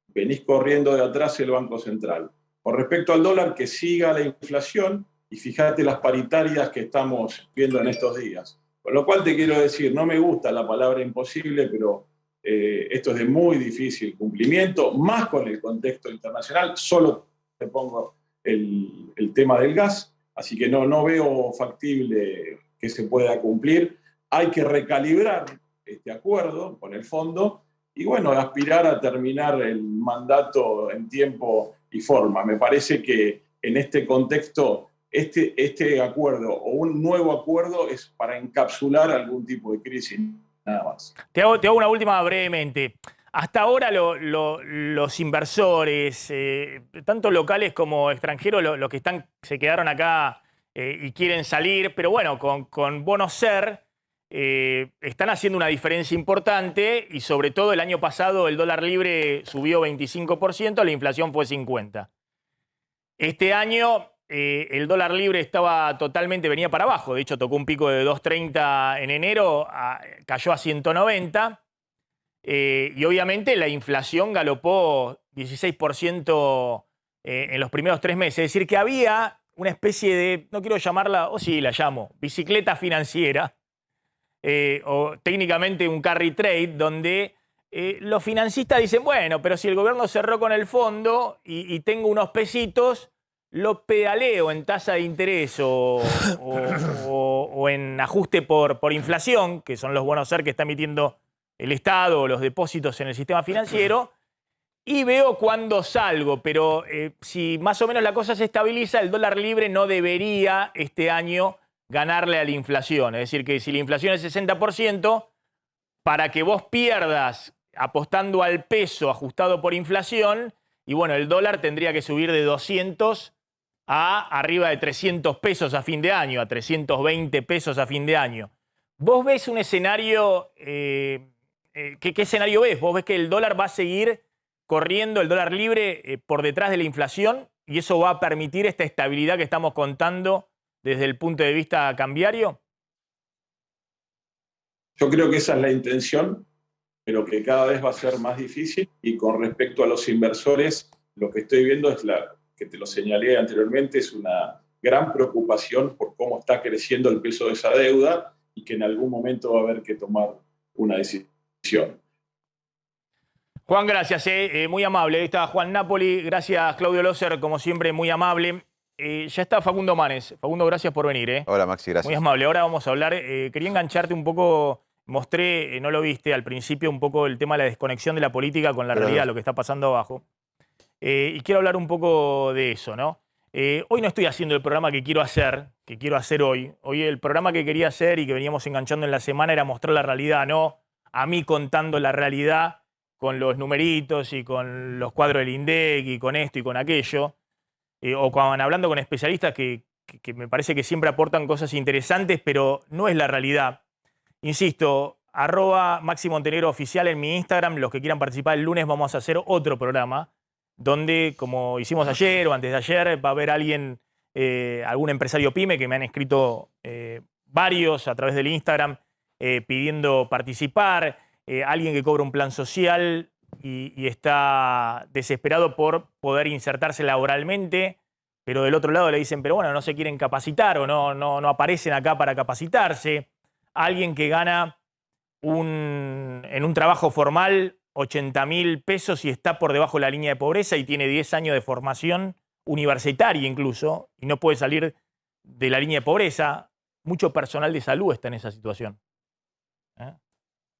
venís corriendo de atrás el Banco Central. Con respecto al dólar, que siga la inflación, y fíjate las paritarias que estamos viendo en estos días. Con lo cual te quiero decir, no me gusta la palabra imposible, pero esto es de muy difícil cumplimiento, más con el contexto internacional. Solo te pongo el tema del gas, así que no veo factible que se pueda cumplir. Hay que recalibrar este acuerdo con el fondo y, bueno, aspirar a terminar el mandato en tiempo y forma. Me parece que en este contexto este acuerdo o un nuevo acuerdo es para encapsular algún tipo de crisis. Nada más. Te hago una última brevemente. Hasta ahora los inversores, tanto locales como extranjeros, los que se quedaron acá y quieren salir, pero bueno, con Bono Ser están haciendo una diferencia importante y sobre todo el año pasado el dólar libre subió 25%, la inflación fue 50%. Este año el dólar libre venía para abajo, de hecho tocó un pico de 2.30 en enero, cayó a 190, y obviamente la inflación galopó 16% en los primeros 3 meses, es decir que había una especie de, no quiero llamarla, o sí la llamo, bicicleta financiera, o técnicamente un carry trade, donde los financistas dicen, bueno, pero si el gobierno cerró con el fondo y tengo unos pesitos, lo pedaleo en tasa de interés o en ajuste por inflación, que son los bonos SER que está emitiendo el Estado o los depósitos en el sistema financiero, y veo cuándo salgo. Pero si más o menos la cosa se estabiliza, el dólar libre no debería este año ganarle a la inflación. Es decir, que si la inflación es 60%, para que vos pierdas apostando al peso ajustado por inflación, y bueno, el dólar tendría que subir de 200 a arriba de 300 pesos a fin de año, a 320 pesos a fin de año. ¿Vos ves un escenario, ¿qué escenario ves? ¿Vos ves que el dólar va a seguir corriendo, el dólar libre, por detrás de la inflación, y eso va a permitir esta estabilidad que estamos contando desde el punto de vista cambiario? Yo creo que esa es la intención, pero que cada vez va a ser más difícil. Y con respecto a los inversores, lo que estoy viendo es que te lo señalé anteriormente, es una gran preocupación por cómo está creciendo el peso de esa deuda y que en algún momento va a haber que tomar una decisión. Juan, gracias, muy amable. Ahí está Juan Napoli. Gracias, Claudio Loser, como siempre, muy amable. Ya está Facundo Manes. Facundo, gracias por venir. Hola, Maxi, gracias. Muy amable. Ahora vamos a hablar. Quería engancharte un poco. Mostré, no lo viste al principio, un poco el tema de la desconexión de la política con la realidad, lo que está pasando abajo. Y quiero hablar un poco de eso, ¿no? Hoy no estoy haciendo el programa que quiero hacer hoy. Hoy el programa que quería hacer y que veníamos enganchando en la semana era mostrar la realidad, no a mí contando la realidad con los numeritos y con los cuadros del INDEC y con esto y con aquello. O hablando con especialistas que me parece que siempre aportan cosas interesantes, pero no es la realidad. Insisto, @MaxiMontenegro Oficial en mi Instagram. Los que quieran participar el lunes vamos a hacer otro programa donde, como hicimos ayer o antes de ayer, va a haber alguien, algún empresario pyme, que me han escrito varios a través del Instagram pidiendo participar, alguien que cobra un plan social y está desesperado por poder insertarse laboralmente, pero del otro lado le dicen, pero bueno, no se quieren capacitar o no aparecen acá para capacitarse. Alguien que gana en un trabajo formal 80.000 pesos y está por debajo de la línea de pobreza y tiene 10 años de formación universitaria incluso y no puede salir de la línea de pobreza. Mucho personal de salud está en esa situación.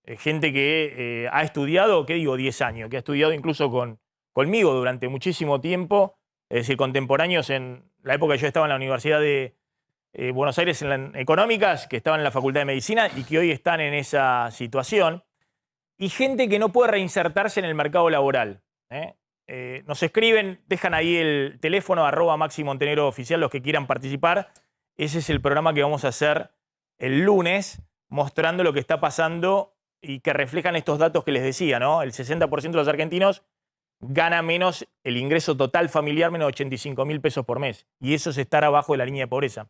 Gente que ha estudiado, ¿qué digo? 10 años, que ha estudiado incluso conmigo durante muchísimo tiempo, es decir, contemporáneos en la época que yo estaba en la Universidad de Buenos Aires en Económicas, que estaban en la Facultad de Medicina y que hoy están en esa situación. Y gente que no puede reinsertarse en el mercado laboral. Nos escriben, dejan ahí el teléfono @MaxiMontenegro Oficial los que quieran participar. Ese es el programa que vamos a hacer el lunes, mostrando lo que está pasando y que reflejan estos datos que les decía, ¿no? El 60% de los argentinos gana menos el ingreso total familiar, menos de 85.000 pesos por mes. Y eso es estar abajo de la línea de pobreza.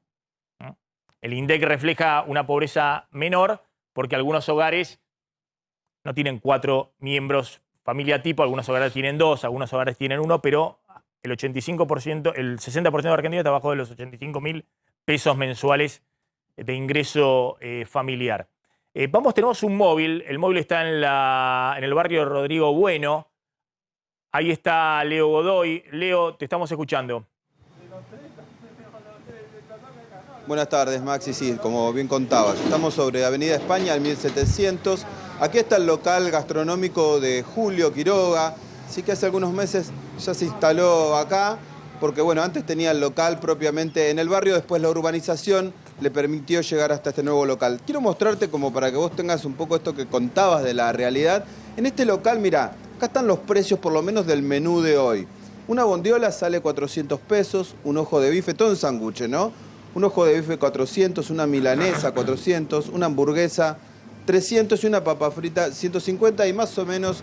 El INDEC refleja una pobreza menor porque algunos hogares no tienen 4 miembros familia tipo, algunos hogares tienen 2, algunos hogares tienen 1, pero el 85%, el 60% de Argentina está abajo de los 85.000 pesos mensuales de ingreso familiar. Tenemos un móvil, el móvil está en el barrio de Rodrigo Bueno. Ahí está Leo Godoy. Leo, te estamos escuchando. Buenas tardes, Maxi. Sí, como bien contabas, estamos sobre Avenida España, al 1700. Aquí está el local gastronómico de Julio Quiroga. Sí que hace algunos meses ya se instaló acá, porque bueno, antes tenía el local propiamente en el barrio, después la urbanización le permitió llegar hasta este nuevo local. Quiero mostrarte como para que vos tengas un poco esto que contabas de la realidad. En este local, mira, acá están los precios por lo menos del menú de hoy. Una bondiola sale 400 pesos, un ojo de bife, todo en sándwich, ¿no? Un ojo de bife 400, una milanesa 400, una hamburguesa 300 y una papa frita 150 y más o menos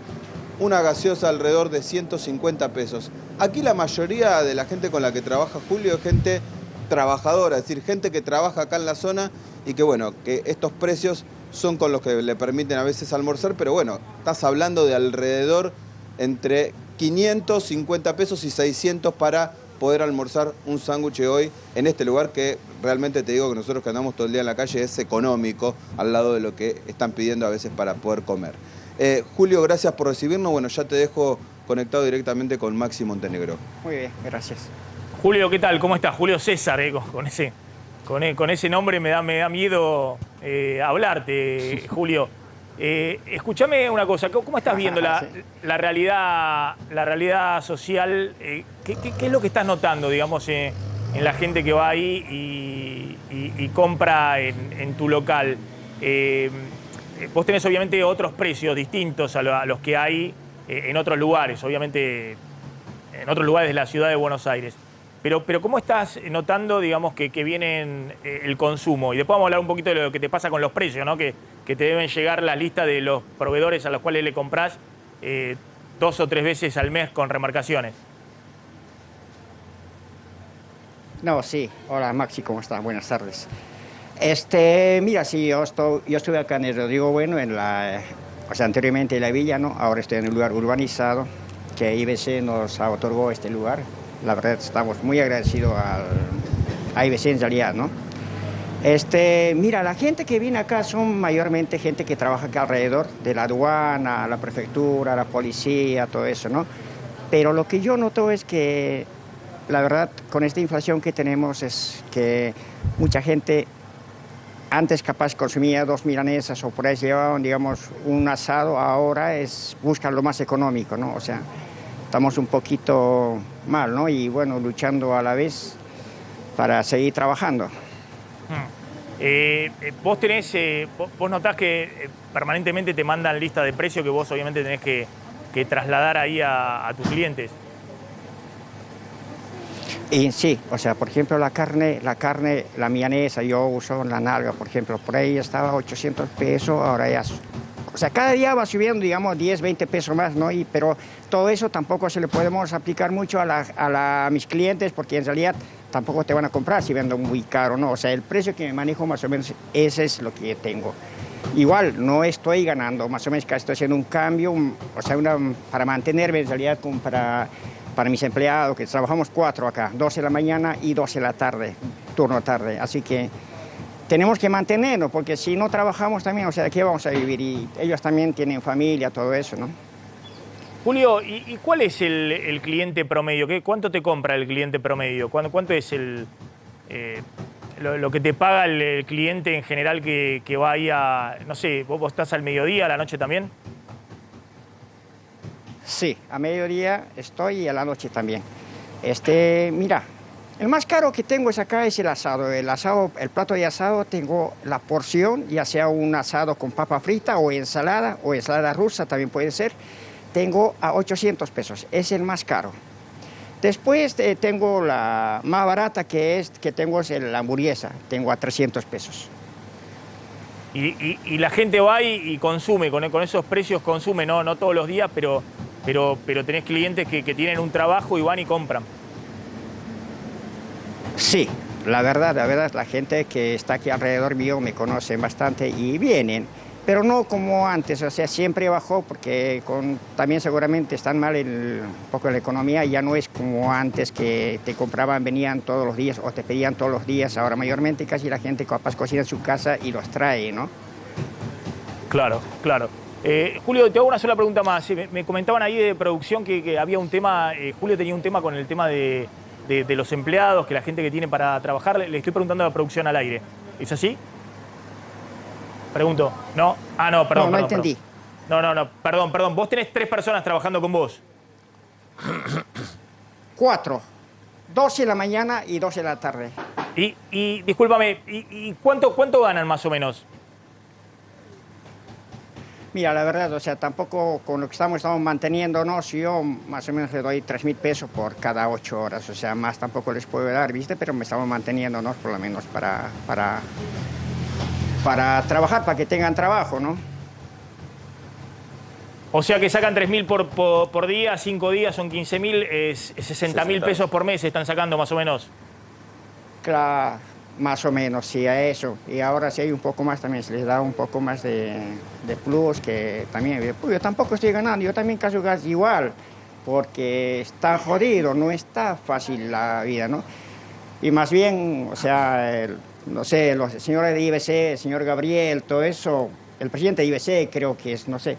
una gaseosa alrededor de 150 pesos. Aquí la mayoría de la gente con la que trabaja Julio es gente trabajadora, es decir, gente que trabaja acá en la zona y que bueno, que estos precios son con los que le permiten a veces almorzar, pero bueno, estás hablando de alrededor entre 550 pesos y 600 para poder almorzar un sándwich hoy en este lugar que realmente te digo que nosotros que andamos todo el día en la calle es económico al lado de lo que están pidiendo a veces para poder comer. Julio, gracias por recibirnos. Bueno, ya te dejo conectado directamente con Maxi Montenegro. Muy bien, gracias. Julio, ¿qué tal? ¿Cómo estás? Julio César, con ese nombre me da miedo hablarte, Julio. Escúchame una cosa, ¿cómo estás viendo la realidad social? ¿Qué es lo que estás notando, digamos, en la gente que va ahí y compra en tu local. Vos tenés obviamente otros precios distintos a los que hay en otros lugares, obviamente en otros lugares de la ciudad de Buenos Aires. Pero ¿cómo estás notando, digamos, que viene el consumo? Y después vamos a hablar un poquito de lo que te pasa con los precios, ¿no? Que te deben llegar la lista de los proveedores a los cuales le comprás 2 o 3 veces al mes con remarcaciones. No, sí. Hola, Maxi, ¿cómo estás? Buenas tardes. Mira, sí, yo estuve acá en el Rodrigo Bueno, o sea, anteriormente en la villa, ¿no? Ahora estoy en un lugar urbanizado, que IBC nos otorgó este lugar. La verdad, estamos muy agradecidos a IBC en realidad, ¿no? Mira, la gente que viene acá son mayormente gente que trabaja acá alrededor, de la aduana, la prefectura, la policía, todo eso, ¿no? Pero lo que yo noto es que, la verdad, con esta inflación que tenemos es que mucha gente antes capaz consumía 2 milanesas o por ahí llevaban, digamos, un asado, ahora buscan lo más económico, ¿no? O sea, estamos un poquito mal, ¿no? Y bueno, luchando a la vez para seguir trabajando. Vos notás que permanentemente te mandan lista de precios que vos obviamente tenés que trasladar ahí a tus clientes. Y sí, o sea, por ejemplo, la carne, la milanesa, yo uso la nalga, por ejemplo, por ahí estaba 800 pesos, ahora ya... O sea, cada día va subiendo, digamos, 10, 20 pesos más, ¿no? Pero todo eso tampoco se le podemos aplicar mucho a mis clientes, porque en realidad tampoco te van a comprar si vendo muy caro, ¿no? O sea, el precio que me manejo más o menos, ese es lo que tengo. Igual, no estoy ganando, más o menos que estoy haciendo un cambio, o sea, para mantenerme en realidad como para mis empleados, que trabajamos 4 acá, 12 de la mañana y 12 de la tarde, turno tarde. Así que tenemos que mantenernos, porque si no trabajamos también, o sea, ¿de qué vamos a vivir? Y ellos también tienen familia, todo eso, ¿no? Julio, ¿y cuál es el cliente promedio? ¿Cuánto te compra el cliente promedio? ¿Cuánto es lo que te paga el cliente en general que va ahí a, no sé, vos estás al mediodía, a la noche también? Sí, a mediodía estoy y a la noche también. Mira, el más caro que tengo acá es el asado. El plato de asado, tengo la porción, ya sea un asado con papa frita o ensalada rusa también puede ser. Tengo a 800 pesos, es el más caro. Después tengo la más barata que tengo es la hamburguesa, tengo a 300 pesos. Y la gente va y consume, con esos precios consume, no todos los días, pero tenés clientes que tienen un trabajo y van y compran. Sí, la verdad, la gente que está aquí alrededor mío me conocen bastante y vienen, pero no como antes, o sea, siempre bajó porque también seguramente están mal un poco la economía, ya no es como antes que te compraban, venían todos los días o te pedían todos los días, ahora mayormente casi la gente capaz cocina en su casa y los trae, ¿no? Claro, claro. Julio, te hago una sola pregunta más. Me comentaban ahí de producción que había un tema, Julio tenía un tema con el tema de los empleados, que la gente que tiene para trabajar, le estoy preguntando a la producción al aire. ¿Es así? Pregunto. ¿No? Ah, no, perdón. No, perdón, entendí. Perdón. No, perdón. Vos tenés 3 personas trabajando con vos. 4. 12 de la mañana y 12 de la tarde. Y discúlpame, ¿y cuánto ganan más o menos? Mira, la verdad, o sea, tampoco con lo que estamos manteniéndonos, yo más o menos le doy 3.000 pesos por cada 8 horas, o sea, más tampoco les puedo dar, ¿viste? Pero me estamos manteniéndonos por lo menos para trabajar, para que tengan trabajo, ¿no? O sea que sacan 3.000 por día, 5 días son 15.000, 60.000 pesos por mes están sacando más o menos. Claro, más o menos, sí, a eso. Y ahora si hay un poco más también, se les da un poco más de plus, que también, pues yo tampoco estoy ganando, yo también casi gasto igual, porque está jodido, no está fácil la vida, ¿no? Y más bien, o sea, no sé, los señores de IBC, el señor Gabriel, todo eso, el presidente de IBC creo que es, no sé,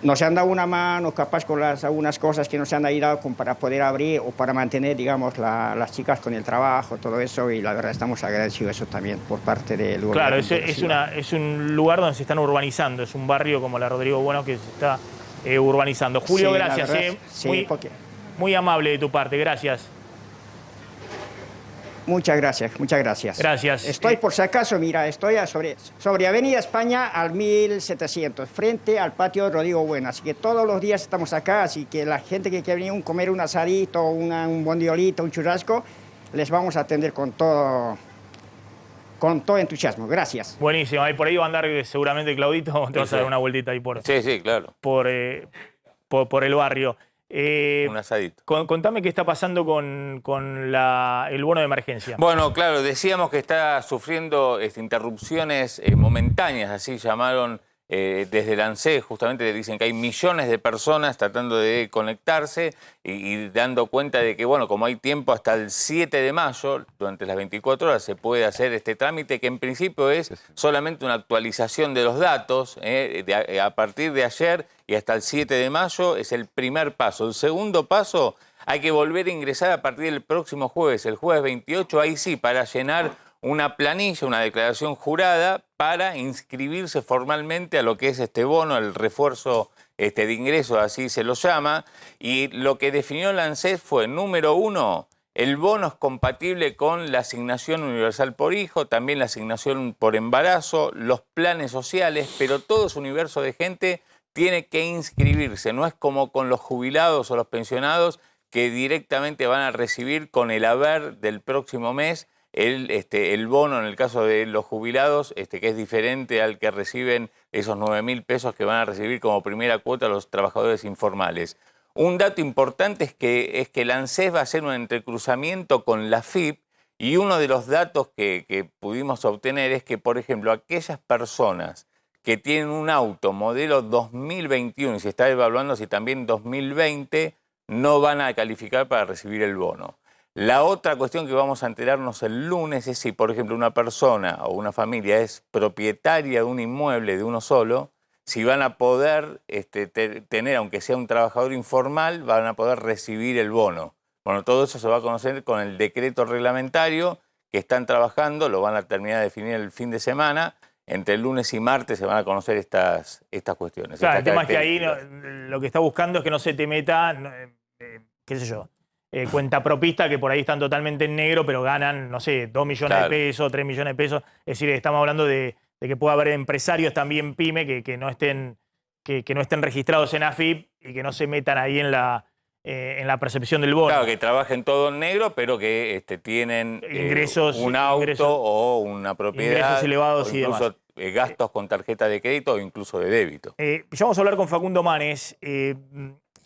nos han dado una mano, capaz con algunas cosas que nos han ayudado para poder abrir o para mantener, digamos, las chicas con el trabajo, todo eso, y la verdad estamos agradecidos eso también por parte del gobierno. Claro, es un lugar donde se están urbanizando, es un barrio como la Rodrigo Bueno que se está urbanizando. Julio, sí, gracias, verdad, sí, muy amable de tu parte, gracias. Muchas gracias, muchas gracias. Gracias. Estoy, por si acaso, mira, estoy sobre Avenida España al 1700, frente al patio Rodrigo Bueno. Así que todos los días estamos acá, así que la gente que quiere venir a comer un asadito, un bondiolito, un churrasco, les vamos a atender con todo entusiasmo. Gracias. Buenísimo. Ahí por ahí va a andar seguramente Claudito. Te vas a dar una vueltita ahí por Sí, claro. por el barrio. Un asadito. Contame qué está pasando con el bono de emergencia. Bueno, claro, decíamos que está sufriendo interrupciones momentáneas, así llamaron desde el ANSES, justamente dicen que hay millones de personas tratando de conectarse y dando cuenta de que, bueno, como hay tiempo hasta el 7 de mayo, durante las 24 horas se puede hacer este trámite, que en principio es solamente una actualización de los datos. A partir de ayer y hasta el 7 de mayo es el primer paso. El segundo paso, hay que volver a ingresar a partir del próximo jueves, el jueves 28, ahí sí, para llenar una planilla, una declaración jurada para inscribirse formalmente a lo que es este bono, el refuerzo de ingresos, así se lo llama. Y lo que definió la ANSES fue, número 1, el bono es compatible con la asignación universal por hijo, también la asignación por embarazo, los planes sociales, pero todo ese universo de gente tiene que inscribirse. No es como con los jubilados o los pensionados que directamente van a recibir con el haber del próximo mes el bono, en el caso de los jubilados, que es diferente al que reciben esos 9.000 pesos que van a recibir como primera cuota los trabajadores informales. Un dato importante es que el ANSES va a hacer un entrecruzamiento con la AFIP, y uno de los datos que pudimos obtener es que, por ejemplo, aquellas personas que tienen un auto modelo 2021 y se está evaluando si también 2020, no van a calificar para recibir el bono. La otra cuestión que vamos a enterarnos el lunes es si, por ejemplo, una persona o una familia es propietaria de un inmueble de uno solo, si van a poder tener, aunque sea un trabajador informal, van a poder recibir el bono. Bueno, todo eso se va a conocer con el decreto reglamentario que están trabajando, lo van a terminar de definir el fin de semana. Entre el lunes y martes se van a conocer estas cuestiones. Claro, el tema es que ahí lo que está buscando es que no se te meta, qué sé yo, cuentapropista que por ahí están totalmente en negro, pero ganan, no sé, 2 millones de pesos, 3 millones de pesos. Es decir, estamos hablando de que pueda haber empresarios también pyme que no estén registrados en AFIP y que no se metan ahí en la percepción del bono. Claro, que trabajen todo en negro, pero que tienen ingresos, un auto o una propiedad. Ingresos elevados o y demás. incluso gastos con tarjeta de crédito o incluso de débito. Ya vamos a hablar con Facundo Manes.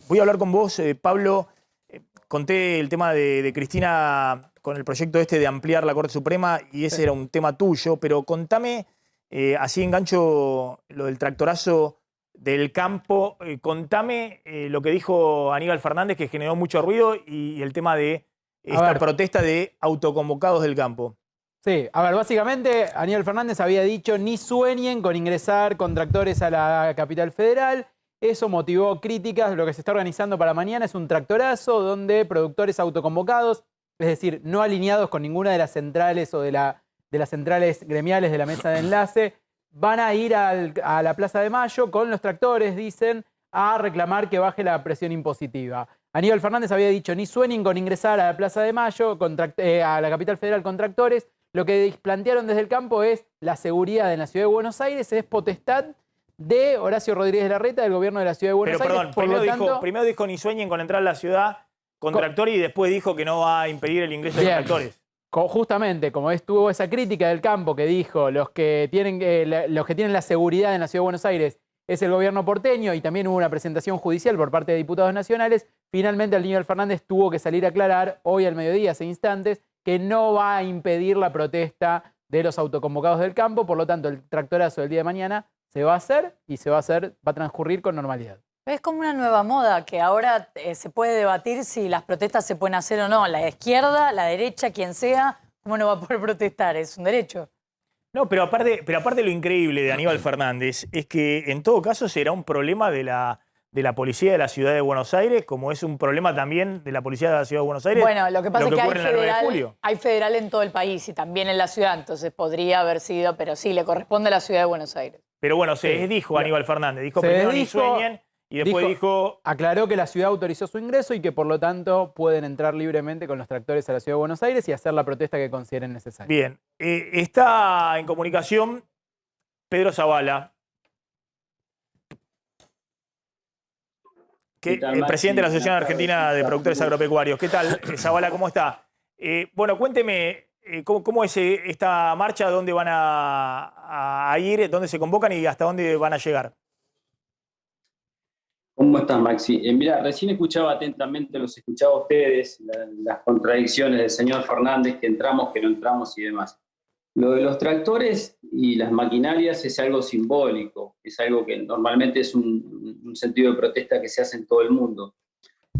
Voy a hablar con vos, Pablo. Conté el tema de Cristina con el proyecto de ampliar la Corte Suprema y ese era un tema tuyo, pero contame, así engancho lo del tractorazo del campo, contame lo que dijo Aníbal Fernández, que generó mucho ruido, y el tema de esta protesta de autoconvocados del campo. Sí, a ver, básicamente Aníbal Fernández había dicho ni sueñen con ingresar con tractores a la capital federal. Eso motivó críticas. Lo que se está organizando para mañana es un tractorazo donde productores autoconvocados, es decir, no alineados con ninguna de las centrales o de las centrales gremiales de la mesa de enlace, van a ir a la Plaza de Mayo con los tractores, dicen, a reclamar que baje la presión impositiva. Aníbal Fernández había dicho ni sueñen con ingresar a la Plaza de Mayo, a la capital federal con tractores. Lo que plantearon desde el campo es la seguridad en la ciudad de Buenos Aires es potestad de Horacio Rodríguez Larreta, del gobierno de la ciudad de Buenos Aires. Perdón, primero dijo ni sueñen con entrar a la ciudad con tractores y después dijo que no va a impedir el ingreso de tractores. Justamente, como estuvo esa crítica del campo que dijo los que tienen la seguridad en la ciudad de Buenos Aires es el gobierno porteño, y también hubo una presentación judicial por parte de diputados nacionales, finalmente Aníbal Fernández tuvo que salir a aclarar hoy al mediodía, hace instantes, que no va a impedir la protesta de los autoconvocados del campo. Por lo tanto, el tractorazo del día de mañana se va a hacer y va a transcurrir con normalidad. Es como una nueva moda que ahora se puede debatir si las protestas se pueden hacer o no. La izquierda, la derecha, quien sea, ¿cómo no va a poder protestar? Es un derecho. No, pero aparte lo increíble de Aníbal Fernández es que en todo caso será un problema de la policía de la ciudad de Buenos Aires, como es un problema también de la policía de la ciudad de Buenos Aires. Bueno, lo que pasa es que hay federal en todo el país y también en la ciudad, entonces podría haber sido, pero sí, le corresponde a la ciudad de Buenos Aires. Pero bueno, se desdijo Aníbal Fernández, dijo primero ni sueñen Y después dijo... Aclaró que la ciudad autorizó su ingreso y que por lo tanto pueden entrar libremente con los tractores a la ciudad de Buenos Aires y hacer la protesta que consideren necesaria. Bien, está en comunicación Pedro Zavala, el presidente de la Asociación Argentina de Productores Agropecuarios. ¿Qué tal, Zavala? ¿Cómo está? Bueno, cuénteme cómo es esta marcha, dónde van a ir, dónde se convocan y hasta dónde van a llegar. ¿Cómo estás, Maxi? Mira, recién escuchaba atentamente, los escuchaba a ustedes, las contradicciones del señor Fernández, que entramos, que no entramos y demás. Lo de los tractores y las maquinarias es algo simbólico, es algo que normalmente es un sentido de protesta que se hace en todo el mundo.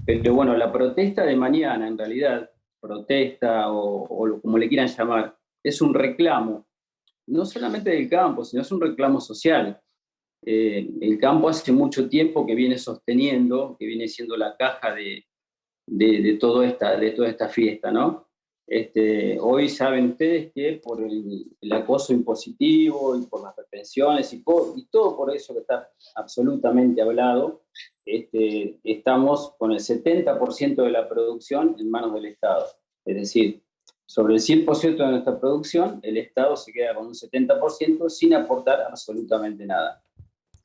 Pero bueno, la protesta de mañana, en realidad, protesta o como le quieran llamar, es un reclamo, no solamente del campo, sino es un reclamo social. El campo hace mucho tiempo que viene sosteniendo, que viene siendo la caja de toda esta fiesta, ¿no? Hoy saben ustedes que por el acoso impositivo y por las retenciones y todo por eso que está absolutamente hablado, estamos con el 70% de la producción en manos del Estado. Es decir, sobre el 100% de nuestra producción, el Estado se queda con un 70% sin aportar absolutamente nada.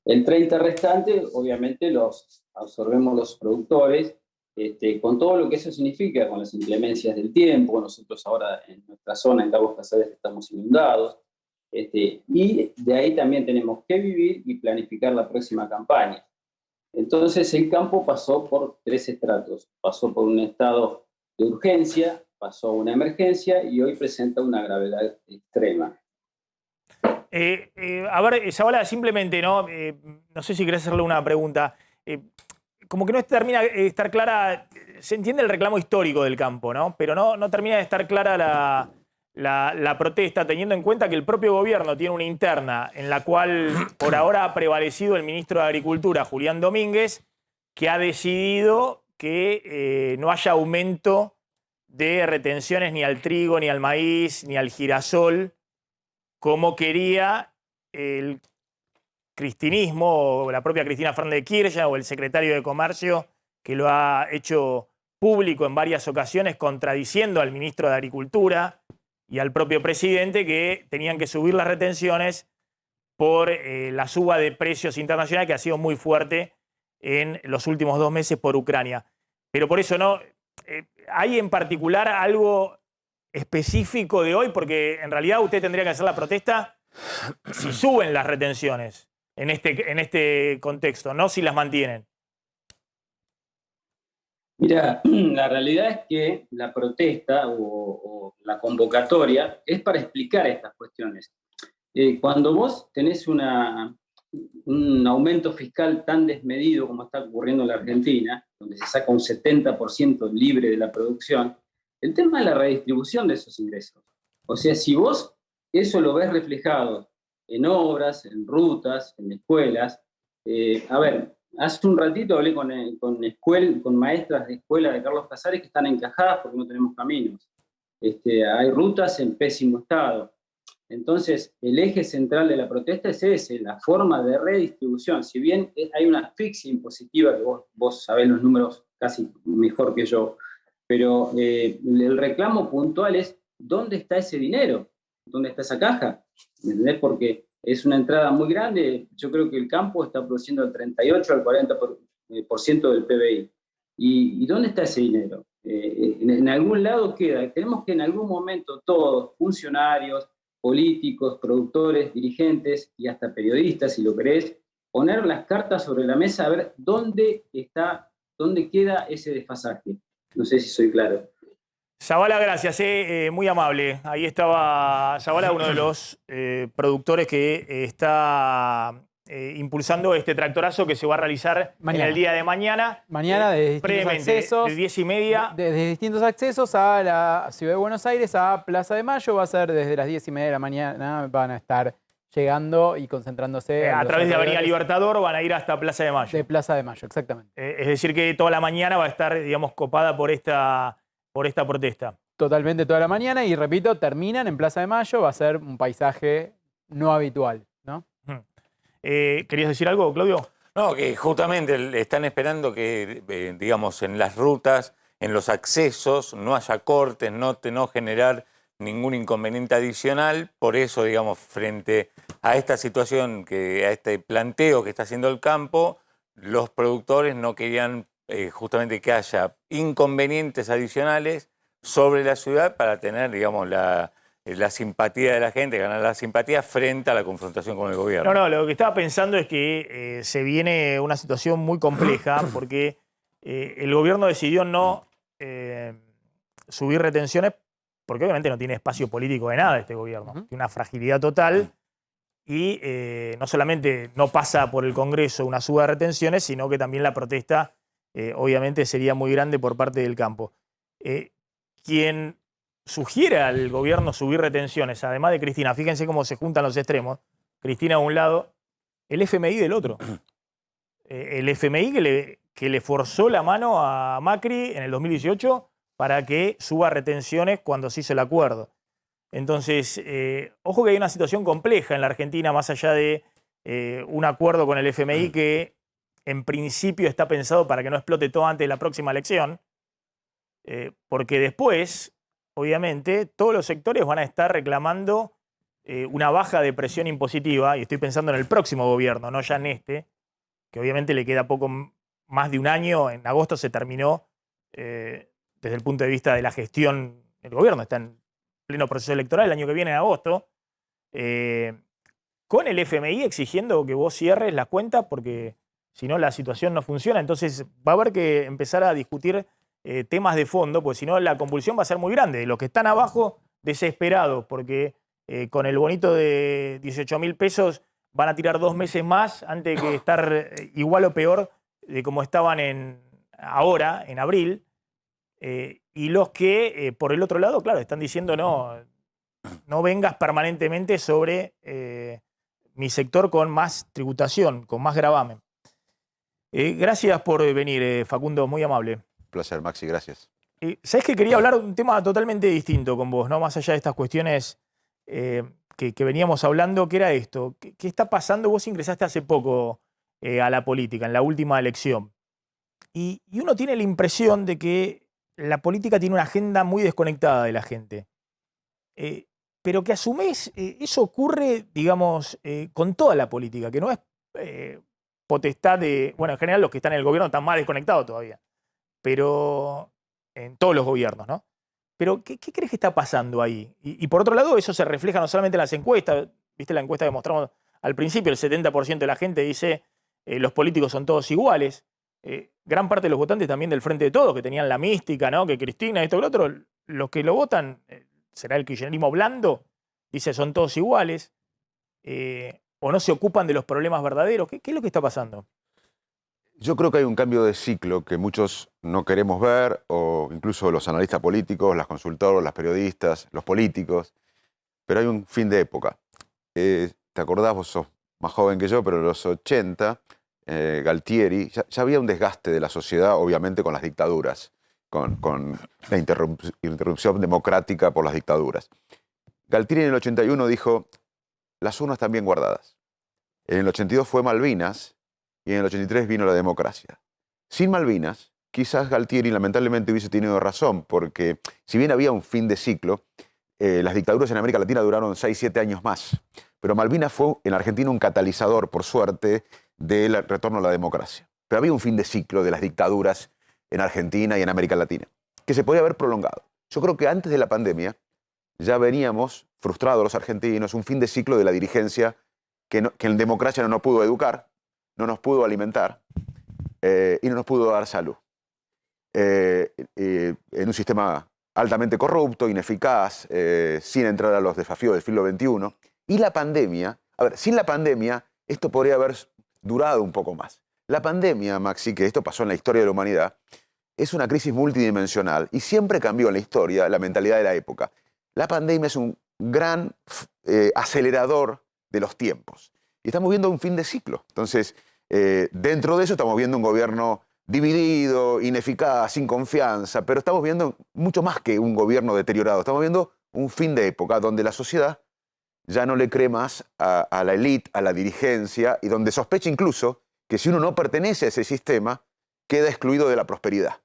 El 30% restante, obviamente, los absorbemos los productores, con todo lo que eso significa, con las inclemencias del tiempo. Nosotros ahora en nuestra zona, en Cabo Casares, estamos inundados, y de ahí también tenemos que vivir y planificar la próxima campaña. Entonces el campo pasó por 3 estratos, pasó por un estado de urgencia, pasó a una emergencia y hoy presenta una gravedad extrema. A ver, Zavala, simplemente, ¿no? No sé si querés hacerle una pregunta. Como que no termina de estar clara, se entiende el reclamo histórico del campo, ¿no? Pero no termina de estar clara la protesta, teniendo en cuenta que el propio gobierno tiene una interna en la cual por ahora ha prevalecido el ministro de Agricultura, Julián Domínguez, que ha decidido que no haya aumento de retenciones ni al trigo, ni al maíz, ni al girasol, como quería el cristinismo, o la propia Cristina Fernández de Kirchner, o el secretario de Comercio, que lo ha hecho público en varias ocasiones, contradiciendo al ministro de Agricultura y al propio presidente, que tenían que subir las retenciones por la suba de precios internacionales, que ha sido muy fuerte en los últimos 2 meses por Ucrania. Pero por eso no, ¿hay en particular algo específico de hoy? Porque en realidad usted tendría que hacer la protesta si suben las retenciones en este contexto, no si las mantienen. Mira, la realidad es que la protesta o la convocatoria es para explicar estas cuestiones. Cuando vos tenés un aumento fiscal tan desmedido como está ocurriendo en la Argentina, donde se saca un 70% libre de la producción, el tema es la redistribución de esos ingresos. O sea, si vos eso lo ves reflejado en obras, en rutas, en escuelas. A ver, hace un ratito hablé con maestras de escuela de Carlos Casares que están encajadas porque no tenemos caminos. Hay rutas en pésimo estado. Entonces, el eje central de la protesta es ese, la forma de redistribución. Si bien hay una asfixia impositiva, que vos sabés los números casi mejor que yo, pero el reclamo puntual es ¿dónde está ese dinero? ¿Dónde está esa caja? ¿Me entendés? Porque es una entrada muy grande. Yo creo que el campo está produciendo el 38 al 40% del PBI. ¿Y dónde está ese dinero? En algún lado queda. Tenemos que en algún momento todos, funcionarios, políticos, productores, dirigentes y hasta periodistas, si lo querés, poner las cartas sobre la mesa a ver dónde queda ese desfasaje. No sé si soy claro. Zavala, gracias, muy amable. Ahí estaba Zavala, uno de los productores que está impulsando este tractorazo que se va a realizar mañana, en el día de mañana. Mañana desde distintos accesos. De 10:30. Desde distintos accesos a la Ciudad de Buenos Aires, a Plaza de Mayo. Va a ser desde las 10:30 de la mañana. Van a estar llegando y concentrándose. A través de Avenida Libertador van a ir hasta Plaza de Mayo. De Plaza de Mayo, exactamente. Es decir que toda la mañana va a estar, digamos, copada por esta protesta. Totalmente toda la mañana y repito, terminan en Plaza de Mayo, va a ser un paisaje no habitual, ¿no? ¿Querías decir algo, Claudio? No, que justamente están esperando que, digamos, en las rutas, en los accesos, no haya cortes, no generar ningún inconveniente adicional. Por eso, digamos, frente a esta situación, a este planteo que está haciendo el campo, los productores no querían justamente que haya inconvenientes adicionales sobre la ciudad para tener, digamos, la simpatía de la gente, ganar la simpatía frente a la confrontación con el gobierno. No, lo que estaba pensando es que se viene una situación muy compleja porque el gobierno decidió no subir retenciones porque obviamente no tiene espacio político de nada este gobierno. Tiene una fragilidad total y no solamente no pasa por el Congreso una suba de retenciones, sino que también la protesta obviamente sería muy grande por parte del campo. Quien sugiere al gobierno subir retenciones, además de Cristina, fíjense cómo se juntan los extremos, Cristina de un lado, el FMI del otro. El FMI que le forzó la mano a Macri en el 2018 para que suba retenciones cuando se hizo el acuerdo. Entonces, ojo que hay una situación compleja en la Argentina, más allá de un acuerdo con el FMI que en principio está pensado para que no explote todo antes de la próxima elección, porque después, obviamente, todos los sectores van a estar reclamando una baja de presión impositiva, y estoy pensando en el próximo gobierno, no ya en este, que obviamente le queda poco más de un año, en agosto se terminó desde el punto de vista de la gestión, el gobierno está en pleno proceso electoral el año que viene en agosto, con el FMI exigiendo que vos cierres las cuentas porque si no la situación no funciona, entonces va a haber que empezar a discutir temas de fondo, porque si no la convulsión va a ser muy grande. Los que están abajo, desesperados, porque con el bonito de 18.000 pesos van a tirar 2 meses más antes de que estar igual o peor de como estaban ahora, en abril. Y los que, por el otro lado, claro, están diciendo no vengas permanentemente sobre mi sector con más tributación, con más gravamen. Gracias por venir, Facundo, muy amable. Un placer, Maxi, gracias. ¿Sabés que quería hablar de un tema totalmente distinto con vos, ¿no? Más allá de estas cuestiones que veníamos hablando, que era esto. ¿Qué está pasando? Vos ingresaste hace poco a la política, en la última elección. Y uno tiene la impresión de que la política tiene una agenda muy desconectada de la gente. Pero que a su vez eso ocurre, digamos, con toda la política, que no es potestad de... Bueno, en general los que están en el gobierno están más desconectados todavía. Pero en todos los gobiernos, ¿no? Pero, ¿qué crees que está pasando ahí? Y por otro lado, eso se refleja no solamente en las encuestas. ¿Viste la encuesta que mostramos al principio? El 70% de la gente dice los políticos son todos iguales. Gran parte de los votantes también del Frente de Todos, que tenían la mística, ¿no? Que Cristina, esto y lo otro, los que lo votan, será el kirchnerismo blando, dice son todos iguales. O no se ocupan de los problemas verdaderos. ¿Qué es lo que está pasando? Yo creo que hay un cambio de ciclo que muchos no queremos ver, o incluso los analistas políticos, las consultoras, las periodistas, los políticos, pero hay un fin de época. ¿Te acordás? Vos sos más joven que yo, pero en los 80, Galtieri, ya había un desgaste de la sociedad, obviamente con las dictaduras, con la interrupción democrática por las dictaduras. Galtieri en el 81 dijo, las urnas están bien guardadas. En el 82 fue Malvinas, y en el 83 vino la democracia. Sin Malvinas, quizás Galtieri lamentablemente hubiese tenido razón, porque si bien había un fin de ciclo, las dictaduras en América Latina duraron 6-7 años más. Pero Malvinas fue en Argentina un catalizador, por suerte, del retorno a la democracia. Pero había un fin de ciclo de las dictaduras en Argentina y en América Latina, que se podía haber prolongado. Yo creo que antes de la pandemia ya veníamos frustrados los argentinos, un fin de ciclo de la dirigencia que en democracia no nos pudo educar, no nos pudo alimentar y no nos pudo dar salud. En un sistema altamente corrupto, ineficaz, sin entrar a los desafíos del siglo XXI. Y la pandemia, a ver, sin la pandemia esto podría haber durado un poco más. La pandemia, Maxi, que esto pasó en la historia de la humanidad, es una crisis multidimensional y siempre cambió en la historia la mentalidad de la época. La pandemia es un gran acelerador de los tiempos. Y estamos viendo un fin de ciclo. Entonces, dentro de eso estamos viendo un gobierno dividido, ineficaz, sin confianza, pero estamos viendo mucho más que un gobierno deteriorado. Estamos viendo un fin de época donde la sociedad ya no le cree más a la élite, a la dirigencia, y donde sospecha incluso que si uno no pertenece a ese sistema, queda excluido de la prosperidad.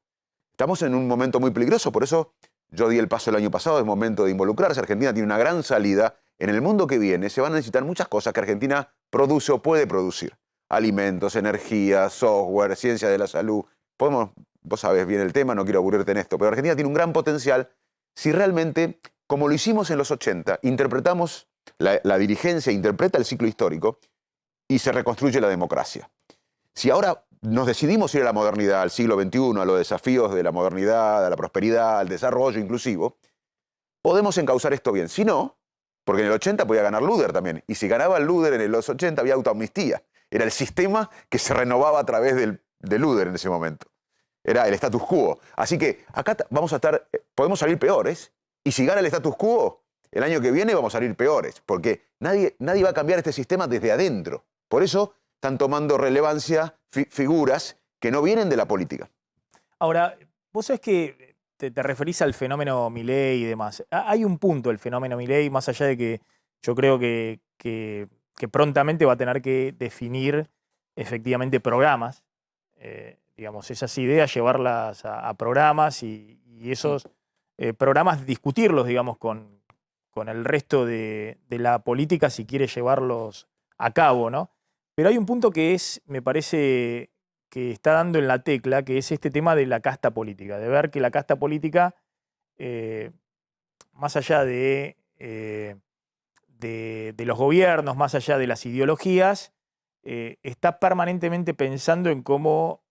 Estamos en un momento muy peligroso, por eso yo di el paso el año pasado, es momento de involucrarse. Argentina tiene una gran salida. En el mundo que viene se van a necesitar muchas cosas que Argentina produce o puede producir. Alimentos, energía, software, ciencia de la salud. Vos sabés bien el tema, no quiero aburrirte en esto, pero Argentina tiene un gran potencial si realmente, como lo hicimos en los 80, interpretamos, la dirigencia interpreta el ciclo histórico y se reconstruye la democracia. Si ahora nos decidimos ir a la modernidad, al siglo XXI, a los desafíos de la modernidad, a la prosperidad, al desarrollo inclusivo, podemos encauzar esto bien. Si no, porque en el 80 podía ganar Luder también, y si ganaba el Luder en los 80 había autoamnistía. Era el sistema que se renovaba a través de Luder en ese momento. Era el status quo. Así que acá podemos salir peores, y si gana el status quo, el año que viene vamos a salir peores, porque nadie va a cambiar este sistema desde adentro. Por eso están tomando relevancia figuras que no vienen de la política. Ahora, vos sabés que te referís al fenómeno Milei y demás. Hay un punto del fenómeno Milei, más allá de que yo creo que prontamente va a tener que definir efectivamente programas, digamos, esas ideas, llevarlas a programas y esos programas discutirlos, digamos, con el resto de la política si quiere llevarlos a cabo, ¿no? Pero hay un punto que me parece que está dando en la tecla, que es este tema de la casta política, de ver que la casta política, más allá de los gobiernos, más allá de las ideologías, está permanentemente pensando en cómo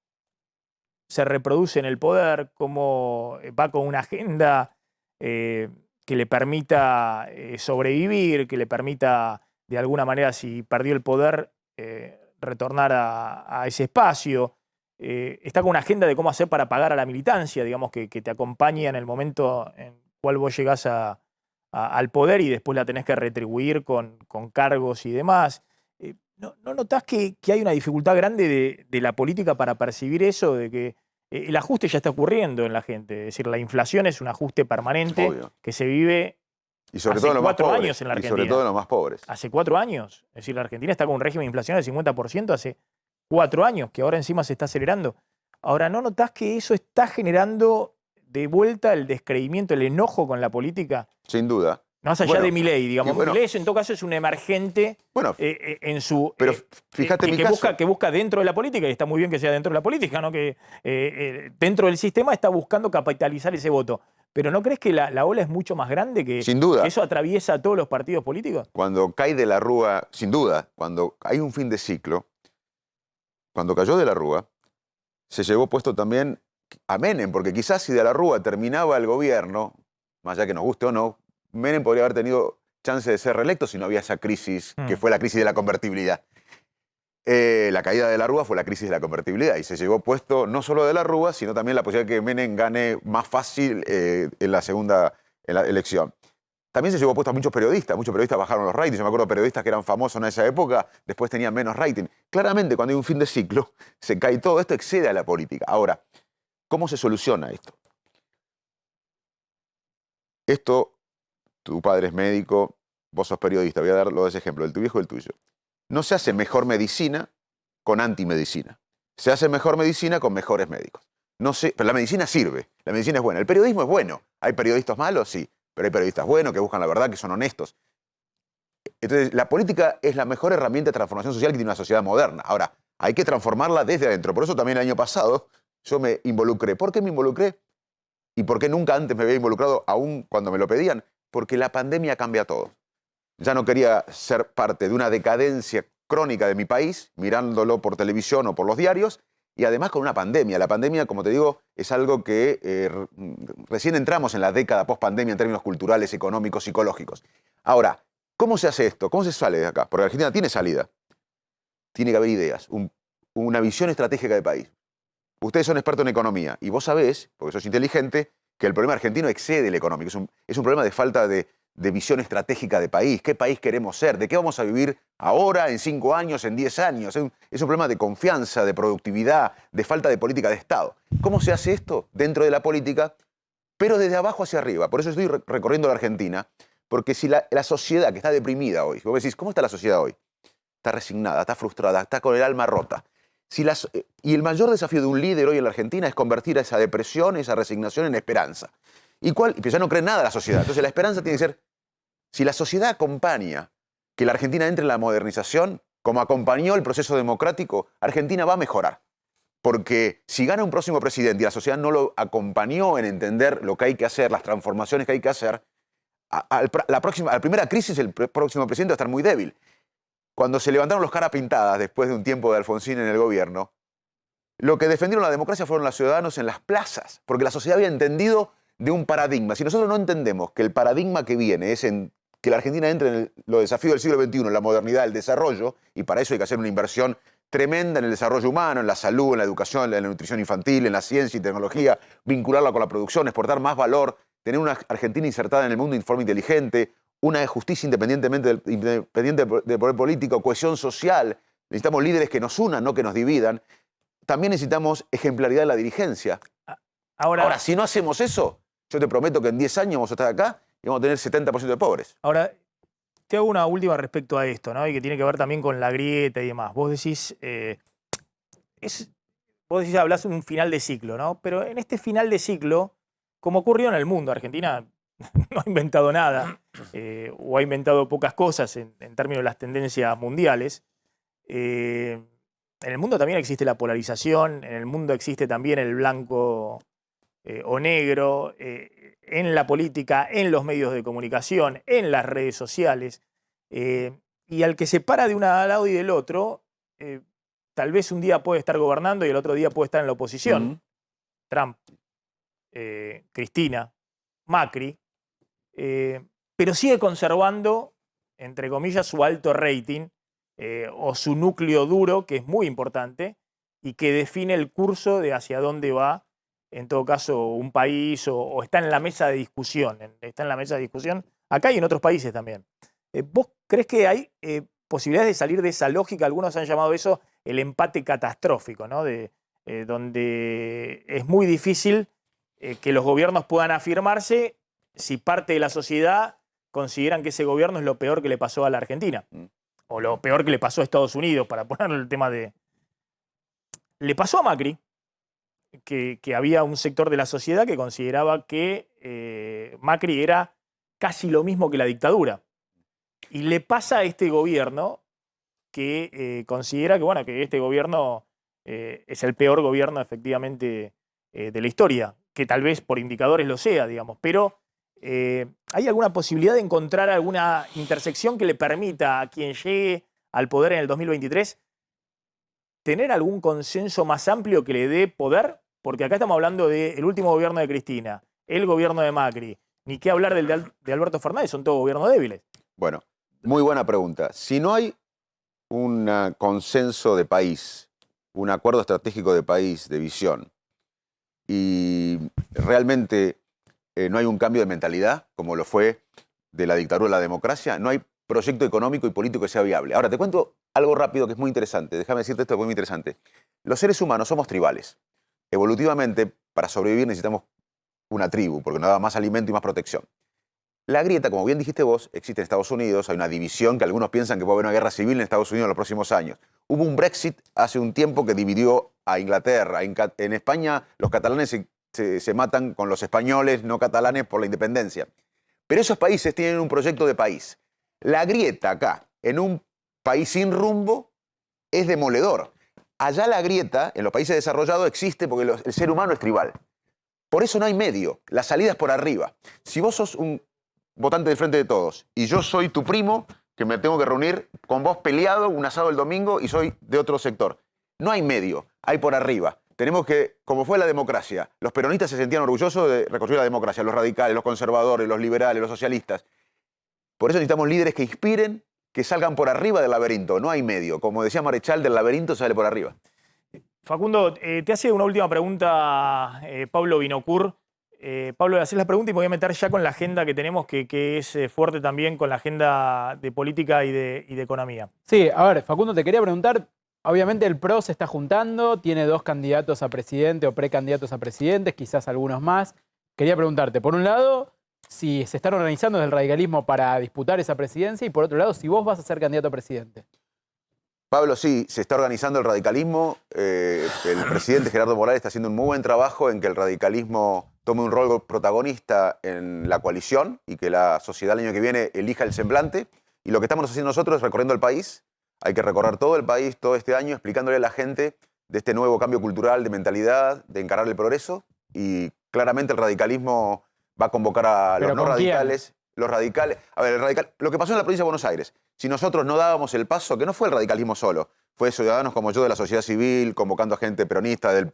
se reproduce en el poder, cómo va con una agenda que le permita sobrevivir, que le permita, de alguna manera, si perdió el poder, retornar a ese espacio. Está con una agenda de cómo hacer para pagar a la militancia, digamos, que te acompaña en el momento en cual vos llegás al poder y después la tenés que retribuir con cargos y demás. ¿No notás que hay una dificultad grande de la política para percibir eso, de que el ajuste ya está ocurriendo en la gente? Es decir, la inflación es un ajuste permanente. Obvio. Que se vive y sobre hace todo 4 años en la Argentina. Y sobre todo en los más pobres. Hace 4 años. Es decir, la Argentina está con un régimen de inflación del 50% hace 4 años, que ahora encima se está acelerando. Ahora, ¿no notás que eso está generando de vuelta el descreimiento, el enojo con la política? Sin duda. Más allá de Milei, digamos. Milei en todo caso es un emergente en su... Pero fíjate mi caso. Que busca dentro de la política, y está muy bien que sea dentro de la política, ¿no? Que dentro del sistema está buscando capitalizar ese voto. Pero ¿no crees que la ola es mucho más grande, que, sin duda, que eso atraviesa a todos los partidos políticos? Cuando cae de la Rúa, sin duda, cuando hay un fin de ciclo, cuando cayó de la Rúa, se llevó puesto también a Menem, porque quizás si de la Rúa terminaba el gobierno, más allá que nos guste o no, Menem podría haber tenido chance de ser reelecto si no había esa crisis, que fue la crisis de la convertibilidad. La caída de la Rúa fue la crisis de la convertibilidad y se llevó puesto no solo de la Rúa, sino también la posibilidad de que Menem gane más fácil en la elección. También se llevó puesto a muchos periodistas bajaron los ratings. Yo me acuerdo de periodistas que eran famosos en esa época, después tenían menos rating. Claramente, cuando hay un fin de ciclo, se cae todo. Esto excede a la política. Ahora, ¿cómo se soluciona esto? Esto, tu padre es médico, vos sos periodista, voy a dar los ejemplos, el tu viejo y el tuyo. No se hace mejor medicina con antimedicina. Se hace mejor medicina con mejores médicos. Pero la medicina sirve, la medicina es buena. El periodismo es bueno. ¿Hay periodistas malos? Sí. Pero hay periodistas buenos que buscan la verdad, que son honestos. Entonces, la política es la mejor herramienta de transformación social que tiene una sociedad moderna. Ahora, hay que transformarla desde adentro. Por eso también el año pasado yo me involucré. ¿Por qué me involucré? ¿Y por qué nunca antes me había involucrado, aún cuando me lo pedían? Porque la pandemia cambia todo. Ya no quería ser parte de una decadencia crónica de mi país, mirándolo por televisión o por los diarios, y además con una pandemia. La pandemia, como te digo, es algo que recién entramos en la década post-pandemia en términos culturales, económicos, psicológicos. Ahora, ¿cómo se hace esto? ¿Cómo se sale de acá? Porque Argentina tiene salida. Tiene que haber ideas, una visión estratégica de país. Ustedes son expertos en economía y vos sabés, porque sos inteligente, que el problema argentino excede el económico. Es un problema de falta de visión estratégica de país. ¿Qué país queremos ser? ¿De qué vamos a vivir ahora, en 5 años, en 10 años? Es un problema de confianza, de productividad, de falta de política de Estado. ¿Cómo se hace esto? Dentro de la política, pero desde abajo hacia arriba. Por eso estoy recorriendo la Argentina, porque si la sociedad que está deprimida hoy, vos me decís, ¿cómo está la sociedad hoy? Está resignada, está frustrada, está con el alma rota. Y el mayor desafío de un líder hoy en la Argentina es convertir esa depresión, esa resignación en esperanza. Pero ya no cree nada la sociedad. Entonces la esperanza tiene que ser, si la sociedad acompaña que la Argentina entre en la modernización, como acompañó el proceso democrático, Argentina va a mejorar. Porque si gana un próximo presidente y la sociedad no lo acompañó en entender lo que hay que hacer, las transformaciones que hay que hacer, la primera crisis el próximo presidente va a estar muy débil. Cuando se levantaron los caras pintadas después de un tiempo de Alfonsín en el gobierno, lo que defendieron la democracia fueron los ciudadanos en las plazas, porque la sociedad había entendido de un paradigma. Si nosotros no entendemos que el paradigma que viene es que la Argentina entre en los desafíos del siglo XXI, en la modernidad, el desarrollo, y para eso hay que hacer una inversión tremenda en el desarrollo humano, en la salud, en la educación, en la nutrición infantil, en la ciencia y tecnología, vincularla con la producción, exportar más valor, tener una Argentina insertada en el mundo de forma inteligente, una justicia independiente del poder político, cohesión social. Necesitamos líderes que nos unan, no que nos dividan. También necesitamos ejemplaridad de la dirigencia. Ahora, si no hacemos eso, yo te prometo que en 10 años vamos a estar acá y vamos a tener 70% de pobres. Ahora, te hago una última respecto a esto, ¿no? Y que tiene que ver también con la grieta y demás. Vos decís, hablás de un final de ciclo, ¿no? Pero en este final de ciclo, como ocurrió en el mundo, Argentina no ha inventado nada, o ha inventado pocas cosas en términos de las tendencias mundiales. En el mundo también existe la polarización, en el mundo existe también el blanco o negro, en la política, en los medios de comunicación, en las redes sociales. Y al que se para de un lado y del otro, tal vez un día puede estar gobernando y el otro día puede estar en la oposición. Trump, Cristina, Macri, pero sigue conservando, entre comillas, su alto rating o su núcleo duro, que es muy importante y que define el curso de hacia dónde va, en todo caso, un país o está en la mesa de discusión. Está en la mesa de discusión acá y en otros países también. ¿Vos crees que hay posibilidades de salir de esa lógica? Algunos han llamado eso el empate catastrófico, ¿no? Donde es muy difícil que los gobiernos puedan afirmarse si parte de la sociedad consideran que ese gobierno es lo peor que le pasó a la Argentina. O lo peor que le pasó a Estados Unidos, para ponerle el tema de... Le pasó a Macri, que había un sector de la sociedad que consideraba que Macri era casi lo mismo que la dictadura. Y le pasa a este gobierno que considera que, bueno, que este gobierno es el peor gobierno efectivamente de la historia, que tal vez por indicadores lo sea, digamos, pero ¿hay alguna posibilidad de encontrar alguna intersección que le permita a quien llegue al poder en el 2023 tener algún consenso más amplio que le dé poder? Porque acá estamos hablando del último gobierno de Cristina, el gobierno de Macri, ni qué hablar de Alberto Fernández, son todos gobiernos débiles. Bueno, muy buena pregunta. Si no hay un consenso de país, un acuerdo estratégico de país, de visión, y realmente no hay un cambio de mentalidad, como lo fue de la dictadura a la democracia, no hay proyecto económico y político que sea viable. Ahora, te cuento algo rápido que es muy interesante. Déjame decirte esto que es muy interesante. Los seres humanos somos tribales. Evolutivamente, para sobrevivir necesitamos una tribu, porque nos da más alimento y más protección. La grieta, como bien dijiste vos, existe en Estados Unidos. Hay una división que algunos piensan que puede haber una guerra civil en Estados Unidos en los próximos años. Hubo un Brexit hace un tiempo que dividió a Inglaterra. En España los catalanes se matan con los españoles no catalanes por la independencia. Pero esos países tienen un proyecto de país. La grieta acá, en un país sin rumbo, es demoledor. Allá la grieta, en los países desarrollados, existe porque el ser humano es tribal. Por eso no hay medio. La salida es por arriba. Si vos sos un votante del Frente de Todos y yo soy tu primo, que me tengo que reunir con vos peleado, un asado el domingo, y soy de otro sector. No hay medio, hay por arriba. Tenemos que, como fue la democracia, los peronistas se sentían orgullosos de reconstruir la democracia, los radicales, los conservadores, los liberales, los socialistas. Por eso necesitamos líderes que inspiren, que salgan por arriba del laberinto. No hay medio. Como decía Marechal, del laberinto sale por arriba. Facundo, te hace una última pregunta Pablo Vinocur. Pablo, le haces la pregunta y me voy a meter ya con la agenda que tenemos, que es fuerte también con la agenda de política y de economía. Sí, a ver, Facundo, te quería preguntar, obviamente el PRO se está juntando, tiene 2 candidatos a presidente o precandidatos a presidentes, quizás algunos más. Quería preguntarte, por un lado, si se están organizando desde el radicalismo para disputar esa presidencia y por otro lado, si vos vas a ser candidato a presidente. Pablo, sí, se está organizando el radicalismo. El presidente Gerardo Morales está haciendo un muy buen trabajo en que el radicalismo tome un rol protagonista en la coalición y que la sociedad el año que viene elija el semblante. Y lo que estamos haciendo nosotros es recorriendo el país. Hay que recorrer todo el país todo este año explicándole a la gente de este nuevo cambio cultural, de mentalidad, de encarar el progreso. Y claramente el radicalismo va a convocar a los no radicales. Los radicales. A ver, lo que pasó en la provincia de Buenos Aires, si nosotros no dábamos el paso, que no fue el radicalismo solo, fue ciudadanos como yo de la sociedad civil, convocando a gente peronista, del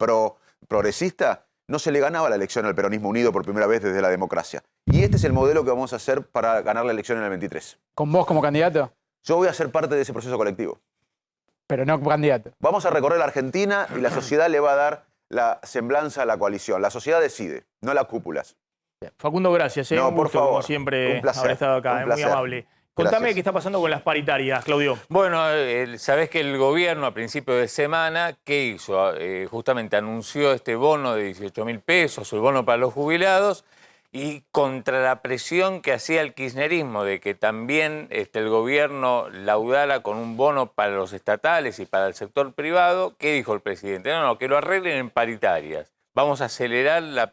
progresista, no se le ganaba la elección al peronismo unido por primera vez desde la democracia. Y este es el modelo que vamos a hacer para ganar la elección en el 23. ¿Con vos como candidato? Yo voy a ser parte de ese proceso colectivo. Pero no como candidato. Vamos a recorrer la Argentina y la sociedad le va a dar la semblanza a la coalición. La sociedad decide, no las cúpulas. Facundo, gracias. No, un por gusto, favor. como siempre, Un placer, haber estado acá. un Muy placer. amable. Contame Gracias. qué está pasando con las paritarias, Claudio. Bueno, sabés que el gobierno a principio de semana, ¿qué hizo? Justamente anunció este bono de 18.000 pesos, el bono para los jubilados, y contra la presión que hacía el kirchnerismo de que también el gobierno laudara con un bono para los estatales y para el sector privado, ¿qué dijo el presidente? No, que lo arreglen en paritarias. Vamos a acelerar las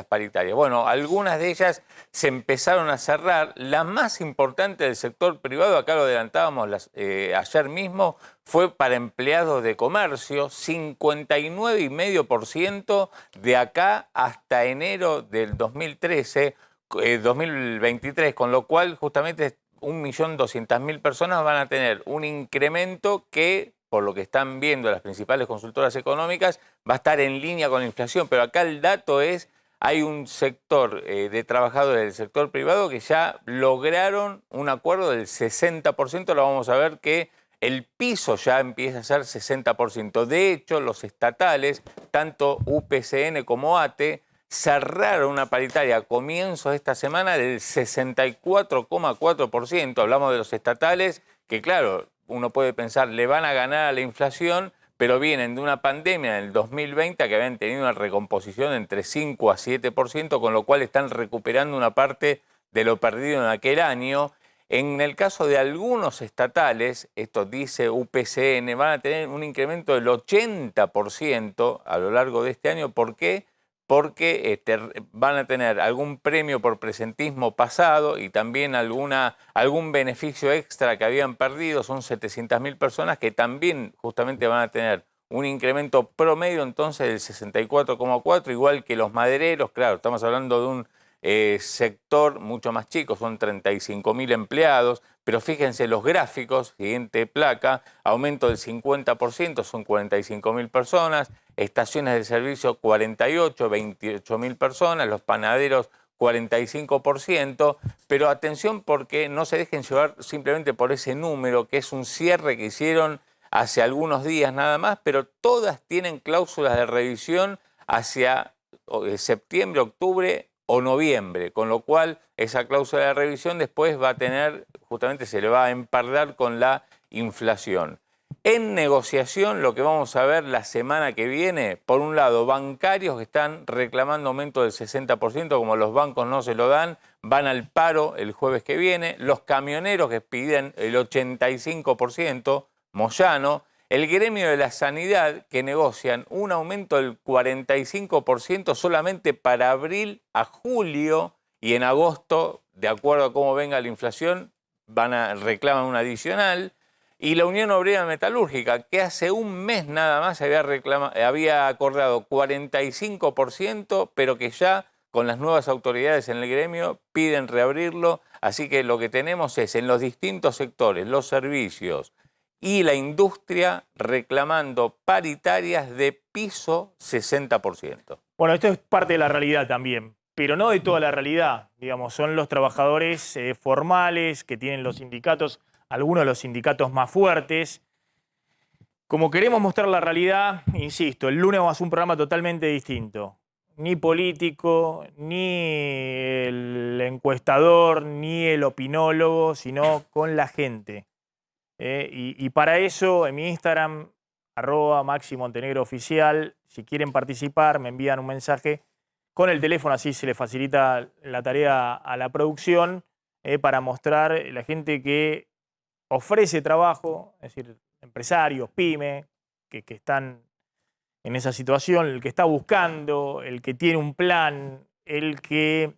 paritarias. Bueno, algunas de ellas se empezaron a cerrar. La más importante del sector privado, acá lo adelantábamos ayer mismo, fue para empleados de comercio, 59,5% de acá hasta enero del 2023, con lo cual justamente 1.200.000 personas van a tener un incremento que, por lo que están viendo las principales consultoras económicas, va a estar en línea con la inflación. Pero acá el dato es, hay un sector de trabajadores del sector privado que ya lograron un acuerdo del 60%. Lo vamos a ver que el piso ya empieza a ser 60%. De hecho, los estatales, tanto UPCN como ATE, cerraron una paritaria a comienzos de esta semana del 64,4%. Hablamos de los estatales que, claro, uno puede pensar, le van a ganar a la inflación, pero vienen de una pandemia en el 2020 que habían tenido una recomposición entre 5 a 7%, con lo cual están recuperando una parte de lo perdido en aquel año. En el caso de algunos estatales, esto dice UPCN, van a tener un incremento del 80% a lo largo de este año. ¿Por qué? Porque van a tener algún premio por presentismo pasado y también algún beneficio extra que habían perdido. Son 700.000 personas que también justamente van a tener un incremento promedio entonces del 64,4%, igual que los madereros. Claro, estamos hablando de un sector mucho más chico, son 35.000 empleados, pero fíjense los gráficos, siguiente placa, aumento del 50%, son 45.000 personas, estaciones de servicio 48, 28.000 personas, los panaderos 45%, pero atención porque no se dejen llevar simplemente por ese número, que es un cierre que hicieron hace algunos días nada más, pero todas tienen cláusulas de revisión hacia septiembre, octubre o noviembre, con lo cual esa cláusula de revisión después va a tener, justamente se le va a empardar con la inflación. En negociación, lo que vamos a ver la semana que viene, por un lado, bancarios que están reclamando aumento del 60%, como los bancos no se lo dan, van al paro el jueves que viene, los camioneros que piden el 85%, Moyano, el gremio de la sanidad que negocian un aumento del 45% solamente para abril a julio y en agosto, de acuerdo a cómo venga la inflación, reclaman un adicional. Y la Unión Obrera Metalúrgica, que hace un mes nada más había acordado 45%, pero que ya con las nuevas autoridades en el gremio piden reabrirlo. Así que lo que tenemos es en los distintos sectores, los servicios y la industria reclamando paritarias de piso 60%. Bueno, esto es parte de la realidad también, pero no de toda la realidad. Digamos, son los trabajadores formales que tienen los sindicatos, algunos de los sindicatos más fuertes. Como queremos mostrar la realidad, insisto, el lunes vamos a hacer un programa totalmente distinto. Ni político, ni el encuestador, ni el opinólogo, sino con la gente. Y para eso, en mi Instagram, @MaxiMontenegroOficial, si quieren participar, me envían un mensaje con el teléfono, así se le facilita la tarea a la producción, para mostrar la gente que ofrece trabajo, es decir, empresarios, pymes, que están en esa situación, el que está buscando, el que tiene un plan, el que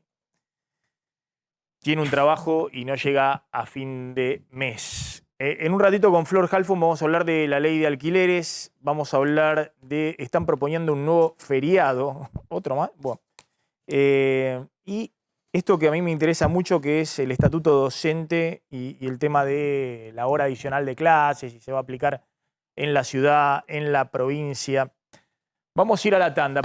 tiene un trabajo y no llega a fin de mes. En un ratito con Flor Halfon vamos a hablar de la ley de alquileres, vamos a hablar de, están proponiendo un nuevo feriado, otro más, bueno, y esto que a mí me interesa mucho, que es el estatuto docente y el tema de la hora adicional de clases, si se va a aplicar en la ciudad, en la provincia. Vamos a ir a la tanda.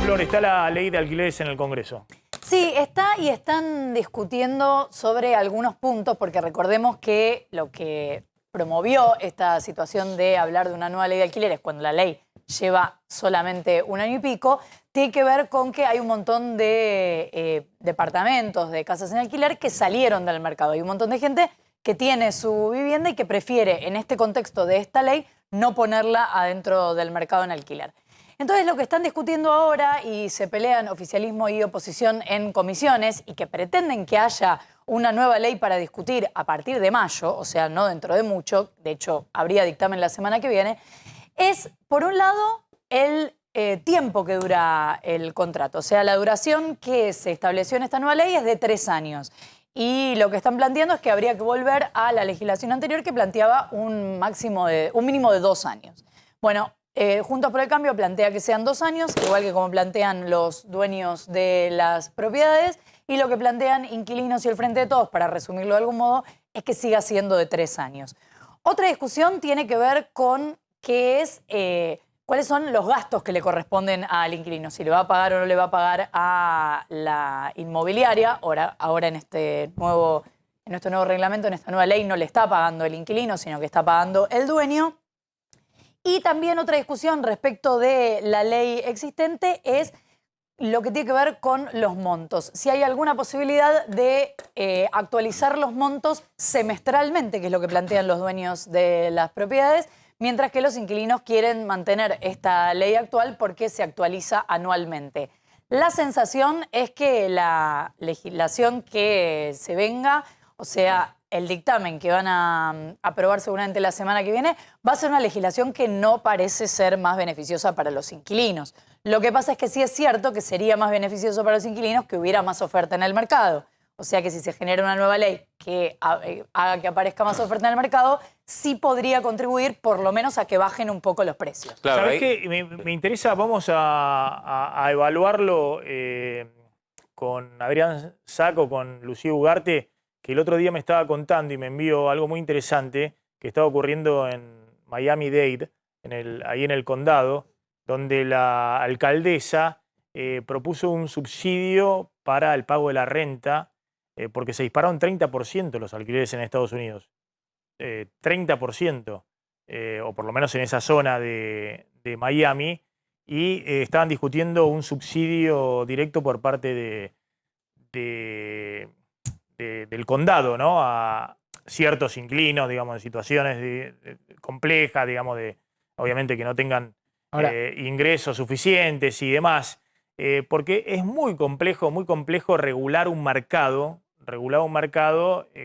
Flor, ¿está la ley de alquileres en el Congreso? Sí, está y están discutiendo sobre algunos puntos, porque recordemos que lo que promovió esta situación de hablar de una nueva ley de alquileres, cuando la ley lleva solamente un año y pico, tiene que ver con que hay un montón de departamentos, de casas en alquiler que salieron del mercado. Hay un montón de gente que tiene su vivienda y que prefiere, en este contexto de esta ley, no ponerla adentro del mercado en alquiler. Entonces, lo que están discutiendo ahora, y se pelean oficialismo y oposición en comisiones, y que pretenden que haya una nueva ley para discutir a partir de mayo, o sea, no dentro de mucho, de hecho, habría dictamen la semana que viene, es, por un lado, el tiempo que dura el contrato. O sea, la duración que se estableció en esta nueva ley es de 3 años. Y lo que están planteando es que habría que volver a la legislación anterior, que planteaba un mínimo de 2 años. Bueno, Juntos por el Cambio plantea que sean 2 años, igual que como plantean los dueños de las propiedades, y lo que plantean inquilinos y el Frente de Todos, para resumirlo de algún modo, es que siga siendo de 3 años. Otra discusión tiene que ver con cuáles son los gastos que le corresponden al inquilino, si le va a pagar o no le va a pagar a la inmobiliaria. Ahora en este nuevo reglamento, en esta nueva ley, no le está pagando el inquilino, sino que está pagando el dueño. Y también otra discusión respecto de la ley existente es lo que tiene que ver con los montos. Si hay alguna posibilidad de actualizar los montos semestralmente, que es lo que plantean los dueños de las propiedades, mientras que los inquilinos quieren mantener esta ley actual porque se actualiza anualmente. La sensación es que la legislación que se venga, o sea, el dictamen que van a aprobar seguramente la semana que viene, va a ser una legislación que no parece ser más beneficiosa para los inquilinos. Lo que pasa es que sí es cierto que sería más beneficioso para los inquilinos que hubiera más oferta en el mercado. O sea que si se genera una nueva ley que haga que aparezca más oferta en el mercado, sí podría contribuir por lo menos a que bajen un poco los precios. Claro, ¿Sabés qué? Me interesa, vamos a evaluarlo con Adrián Saco, con Lucía Ugarte, que el otro día me estaba contando y me envió algo muy interesante que estaba ocurriendo en Miami-Dade, ahí en el condado, donde la alcaldesa propuso un subsidio para el pago de la renta, porque se dispararon 30% los alquileres en Estados Unidos. 30%, o por lo menos en esa zona de Miami, y estaban discutiendo un subsidio directo por parte del condado, ¿no? A ciertos inquilinos, digamos, en situaciones complejas, digamos, obviamente que no tengan ingresos suficientes y demás, porque es muy complejo regular un mercado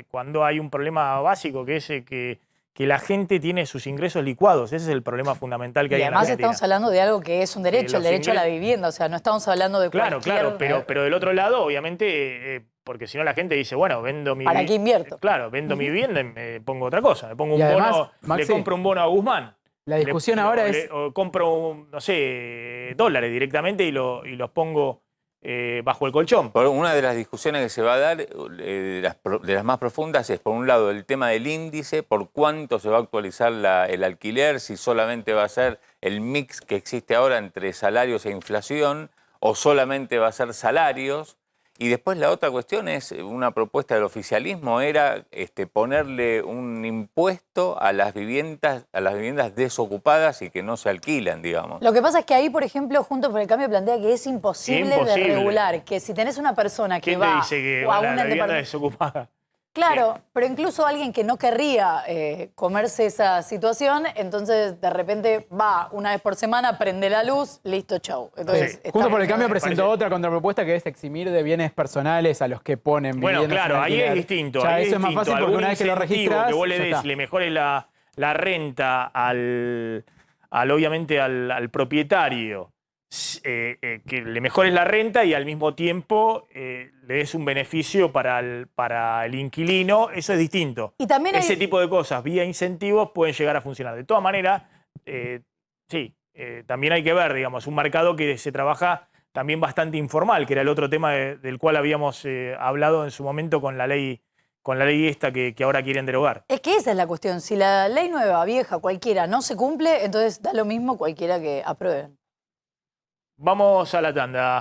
cuando hay un problema básico, que es que la gente tiene sus ingresos licuados. Ese es el problema fundamental que hay en la Argentina. Y además estamos hablando de algo que es un derecho, el derecho a la vivienda. O sea, no estamos hablando de Claro, pero del otro lado, obviamente, porque si no la gente dice, bueno, vendo mi... ¿Para qué invierto? Claro, vendo mi vivienda y me pongo otra cosa. Me pongo un además, bono, Maxi, le compro un bono a Guzmán. La discusión ahora es... O compro, no sé, dólares directamente y los pongo bajo el colchón. Una de las discusiones que se va a dar, de las más profundas, es por un lado el tema del índice, por cuánto se va a actualizar el alquiler, si solamente va a ser el mix que existe ahora entre salarios e inflación, o solamente va a ser salarios. Y después la otra cuestión es, una propuesta del oficialismo era ponerle un impuesto a las viviendas desocupadas y que no se alquilan, digamos. Lo que pasa es que ahí, por ejemplo, Juntos por el Cambio plantea que es imposible de regular, que si tenés una persona que va dice que a la vivienda desocupada? Claro, pero incluso alguien que no querría comerse esa situación, entonces de repente va una vez por semana, prende la luz, listo, chau. Entonces, Juntos por el Cambio presentó otra contrapropuesta que es eximir de bienes personales a los que ponen Bueno, viviendas claro, en ahí alquiler. es distinto. Ya, ahí eso es más fácil porque una vez que lo registras, que vos le ya des, está. le mejores la renta obviamente al propietario, que le mejores la renta y al mismo tiempo le des un beneficio para el inquilino, eso es distinto. Y también Ese tipo de cosas, vía incentivos, pueden llegar a funcionar. De todas maneras, también hay que ver, digamos, un mercado que se trabaja también bastante informal, que era el otro tema del cual habíamos hablado en su momento con la ley esta que ahora quieren derogar. Es que esa es la cuestión. Si la ley nueva, vieja, cualquiera, no se cumple, entonces da lo mismo cualquiera que aprueben. Vamos a la tanda.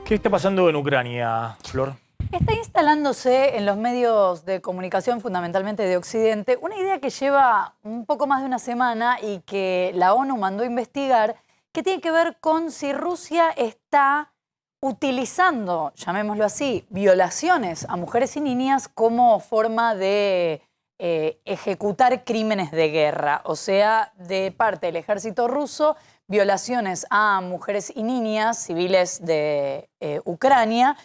¿Qué está pasando en Ucrania, Flor? Está instalándose en los medios de comunicación, fundamentalmente de Occidente, una idea que lleva un poco más de una semana y que la ONU mandó a investigar, que tiene que ver con si Rusia está utilizando, llamémoslo así, violaciones a mujeres y niñas como forma de ejecutar crímenes de guerra. O sea, de parte del ejército ruso, violaciones a mujeres y niñas civiles de Ucrania,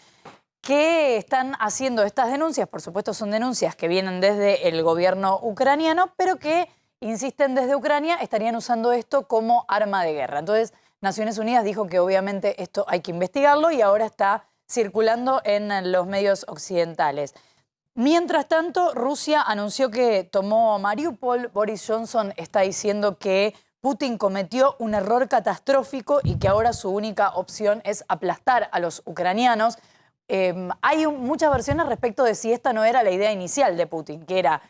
que están haciendo estas denuncias. Por supuesto, son denuncias que vienen desde el gobierno ucraniano, pero que, insisten, desde Ucrania estarían usando esto como arma de guerra. Entonces, Naciones Unidas dijo que obviamente esto hay que investigarlo y ahora está circulando en los medios occidentales. Mientras tanto, Rusia anunció que tomó Mariupol. Boris Johnson está diciendo que Putin cometió un error catastrófico y que ahora su única opción es aplastar a los ucranianos. Hay muchas versiones respecto de si esta no era la idea inicial de Putin, que era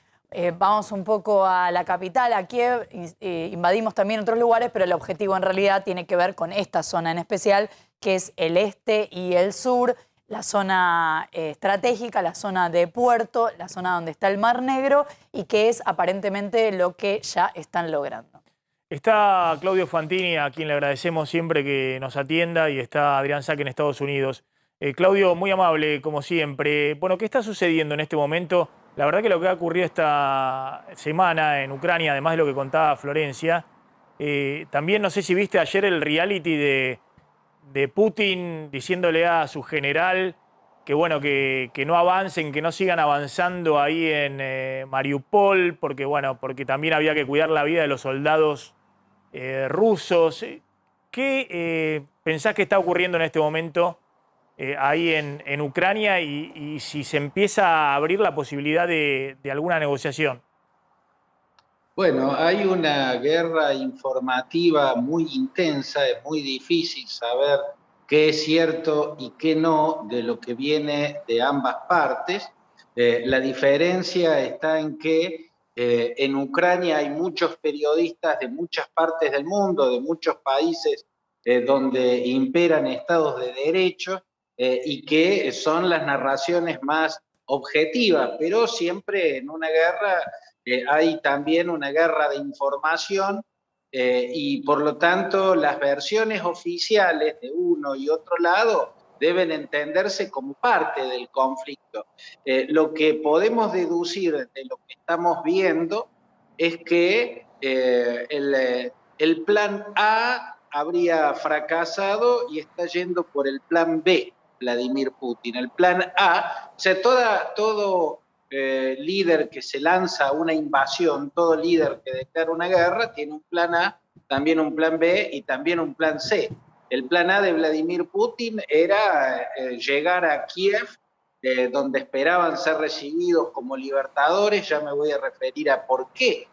vamos un poco a la capital, a Kiev, invadimos también otros lugares, pero el objetivo en realidad tiene que ver con esta zona en especial, que es el este y el sur, la zona estratégica, la zona de puerto, la zona donde está el Mar Negro y que es aparentemente lo que ya están logrando. Está Claudio Fantini, a quien le agradecemos siempre que nos atienda, y está Adrián Saque en Estados Unidos. Claudio, muy amable, como siempre. Bueno, ¿qué está sucediendo en este momento? La verdad que lo que ha ocurrido esta semana en Ucrania, además de lo que contaba Florencia, también no sé si viste ayer el reality de Putin diciéndole a su general que, bueno, que no avancen, que no sigan avanzando ahí en Mariupol, porque también había que cuidar la vida de los soldados rusos. ¿Qué pensás que está ocurriendo en este momento ahí en Ucrania y si se empieza a abrir la posibilidad de alguna negociación? Bueno, hay una guerra informativa muy intensa, es muy difícil saber qué es cierto y qué no de lo que viene de ambas partes. La diferencia está en que en Ucrania hay muchos periodistas de muchas partes del mundo, de muchos países donde imperan estados de derecho, y que son las narraciones más objetivas, pero siempre en una guerra hay también una guerra de información y por lo tanto las versiones oficiales de uno y otro lado deben entenderse como parte del conflicto. Lo que podemos deducir de lo que estamos viendo es que el plan A habría fracasado y está yendo por el plan B, Vladimir Putin. El plan A, o sea, todo líder que se lanza a una invasión, todo líder que declara una guerra, tiene un plan A, también un plan B y también un plan C. El plan A de Vladimir Putin era llegar a Kiev, donde esperaban ser recibidos como libertadores. Ya me voy a referir a por qué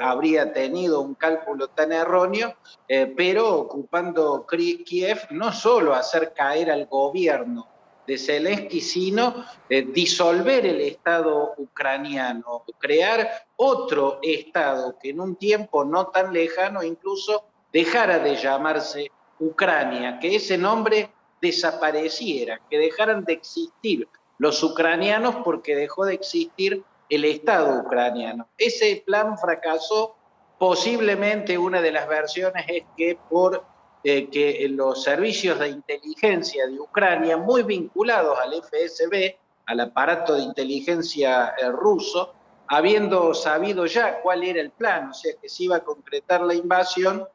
habría tenido un cálculo tan erróneo, pero ocupando Kiev, no solo hacer caer al gobierno de Zelensky, sino disolver el Estado ucraniano, crear otro Estado que en un tiempo no tan lejano incluso dejara de llamarse Ucrania, que ese nombre desapareciera, que dejaran de existir los ucranianos porque dejó de existir el Estado ucraniano. Ese plan fracasó. Posiblemente una de las versiones es que por que los servicios de inteligencia de Ucrania, muy vinculados al FSB, al aparato de inteligencia ruso, habiendo sabido ya cuál era el plan, o sea, que se iba a concretar la invasión,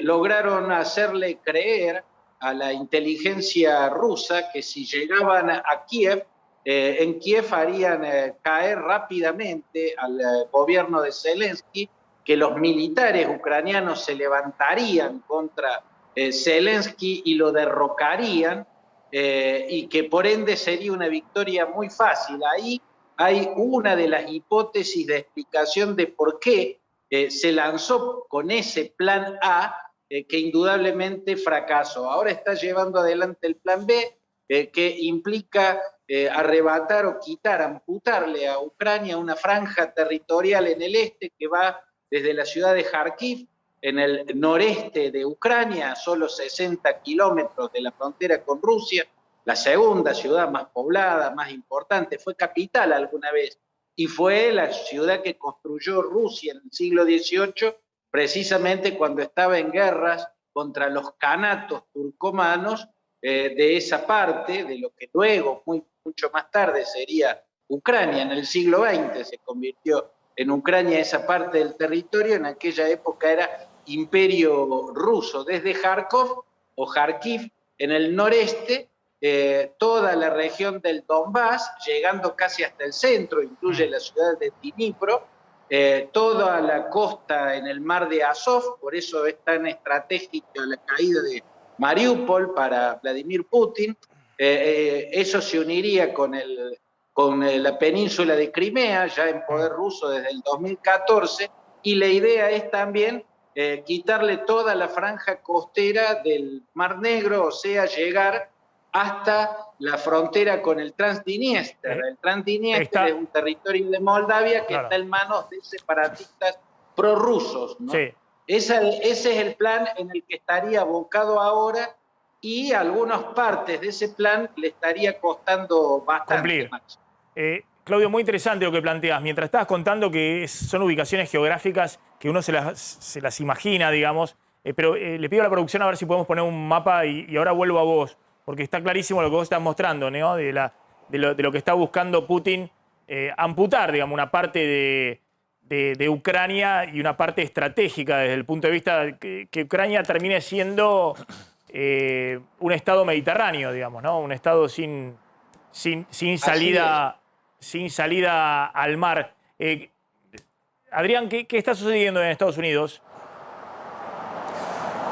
lograron hacerle creer a la inteligencia rusa que si llegaban a Kiev, en Kiev harían caer rápidamente al gobierno de Zelensky, que los militares ucranianos se levantarían contra Zelensky y lo derrocarían, y que por ende sería una victoria muy fácil. Ahí hay una de las hipótesis de explicación de por qué se lanzó con ese plan A, que indudablemente fracasó. Ahora está llevando adelante el plan B, que implica arrebatar o quitar, amputarle a Ucrania una franja territorial en el este que va desde la ciudad de Kharkiv, en el noreste de Ucrania, a solo 60 kilómetros de la frontera con Rusia, la segunda ciudad más poblada, más importante, fue capital alguna vez, y fue la ciudad que construyó Rusia en el siglo XVIII, precisamente cuando estaba en guerras contra los khanatos turcomanos de esa parte, de lo que luego, mucho más tarde, sería Ucrania. En el siglo XX se convirtió en Ucrania esa parte del territorio, en aquella época era Imperio Ruso, desde Kharkov o Kharkiv en el noreste, toda la región del Donbass, llegando casi hasta el centro, incluye la ciudad de Dnipro, toda la costa en el mar de Azov, por eso es tan estratégica la caída de Mariupol para Vladimir Putin. Eso se uniría con la península de Crimea, ya en poder ruso desde el 2014, y la idea es también quitarle toda la franja costera del Mar Negro, o sea, llegar hasta la frontera con el Transdniester. El Transdniester es un territorio de Moldavia que está en manos de separatistas prorrusos, ¿no? Sí. Ese es el plan en el que estaría abocado ahora, y algunas partes de ese plan le estaría costando bastante. Claudio, muy interesante lo que planteas. Mientras estabas contando que son ubicaciones geográficas que uno se las imagina, digamos, pero le pido a la producción a ver si podemos poner un mapa y ahora vuelvo a vos, porque está clarísimo lo que vos estás mostrando, ¿no? De lo que está buscando Putin, amputar, digamos, una parte de Ucrania y una parte estratégica desde el punto de vista que Ucrania termine siendo un estado mediterráneo, digamos, ¿no? Un estado sin salida al mar. Adrián, ¿qué está sucediendo en Estados Unidos?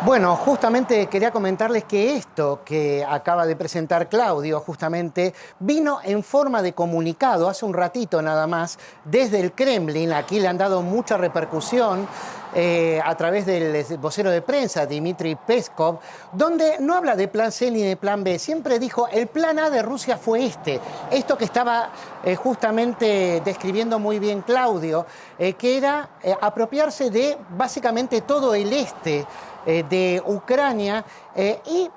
Bueno, justamente quería comentarles que esto que acaba de presentar Claudio, justamente, vino en forma de comunicado hace un ratito nada más, desde el Kremlin. Aquí le han dado mucha repercusión a través del vocero de prensa, Dmitry Peskov, donde no habla de plan C ni de plan B. Siempre dijo, el plan A de Rusia fue esto que estaba justamente describiendo muy bien Claudio, que era apropiarse de básicamente todo el este de Ucrania y,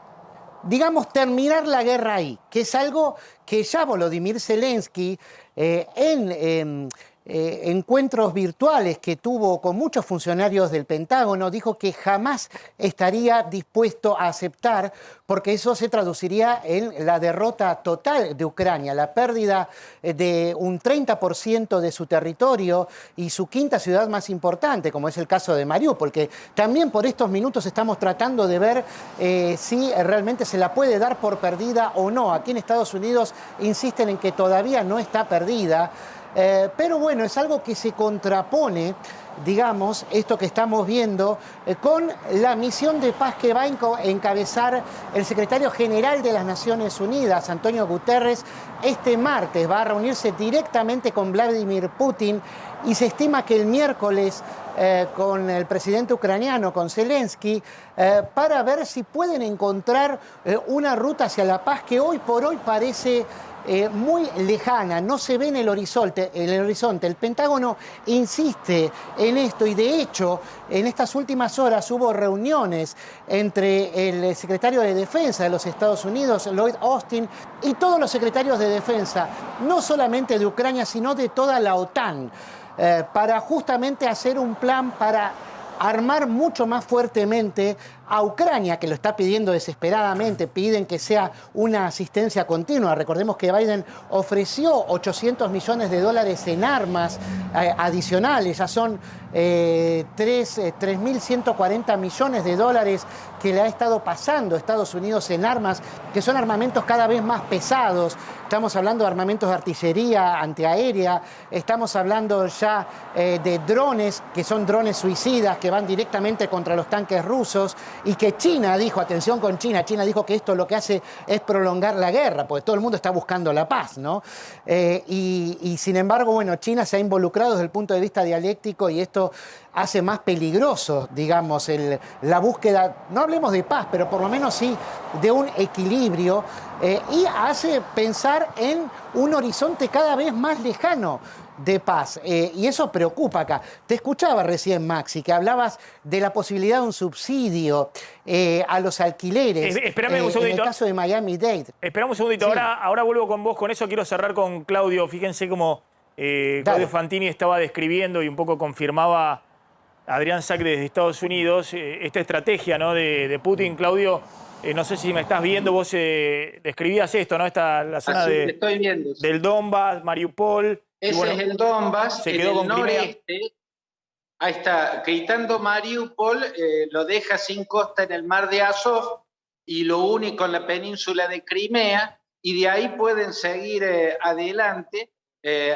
digamos, terminar la guerra ahí, que es algo que ya Volodymyr Zelensky en encuentros virtuales que tuvo con muchos funcionarios del Pentágono, dijo que jamás estaría dispuesto a aceptar, porque eso se traduciría en la derrota total de Ucrania, la pérdida de un 30% de su territorio y su quinta ciudad más importante, como es el caso de Mariupol, que también por estos minutos estamos tratando de ver si realmente se la puede dar por perdida o no. Aquí en Estados Unidos insisten en que todavía no está perdida. Pero bueno, es algo que se contrapone, digamos, esto que estamos viendo, con la misión de paz que va a encabezar el secretario general de las Naciones Unidas, Antonio Guterres. Este martes va a reunirse directamente con Vladimir Putin y se estima que el miércoles con el presidente ucraniano, con Zelensky, para ver si pueden encontrar una ruta hacia la paz que hoy por hoy parece muy lejana, no se ve en el horizonte. El Pentágono insiste en esto y de hecho en estas últimas horas hubo reuniones entre el secretario de Defensa de los Estados Unidos, Lloyd Austin, y todos los secretarios de Defensa, no solamente de Ucrania, sino de toda la OTAN, para justamente hacer un plan para armar mucho más fuertemente a Ucrania, que lo está pidiendo desesperadamente, piden que sea una asistencia continua. Recordemos que Biden ofreció 800 millones de dólares en armas adicionales, ya son 3.140 millones de dólares que le ha estado pasando a Estados Unidos en armas, que son armamentos cada vez más pesados. Estamos hablando de armamentos de artillería antiaérea, estamos hablando ya de drones, que son drones suicidas, que van directamente contra los tanques rusos, y que China dijo, atención con China, China dijo que esto lo que hace es prolongar la guerra, porque todo el mundo está buscando la paz, ¿no? Y sin embargo, bueno, China se ha involucrado desde el punto de vista dialéctico y esto hace más peligroso, digamos, la búsqueda, no hablemos de paz, pero por lo menos sí de un equilibrio, y hace pensar en un horizonte cada vez más lejano de paz. Y eso preocupa acá. Te escuchaba recién, Maxi, que hablabas de la posibilidad de un subsidio a los alquileres. Espérame un segundito. En el caso de Miami-Dade. Esperamos un segundito. Sí. Ahora vuelvo con vos. Con eso quiero cerrar con Claudio. Fíjense cómo Claudio Fantini estaba describiendo y un poco confirmaba Adrián Sack desde Estados Unidos esta estrategia, ¿no?, de Putin. Claudio, no sé si me estás viendo, vos describías esto, ¿no? La zona estoy viendo, sí, del Donbass, Mariupol. Ese bueno, es el Donbass, se en quedó el con noreste. Ahí está, quitando Mariupol, lo deja sin costa en el mar de Azov y lo une con la península de Crimea, y de ahí pueden seguir adelante,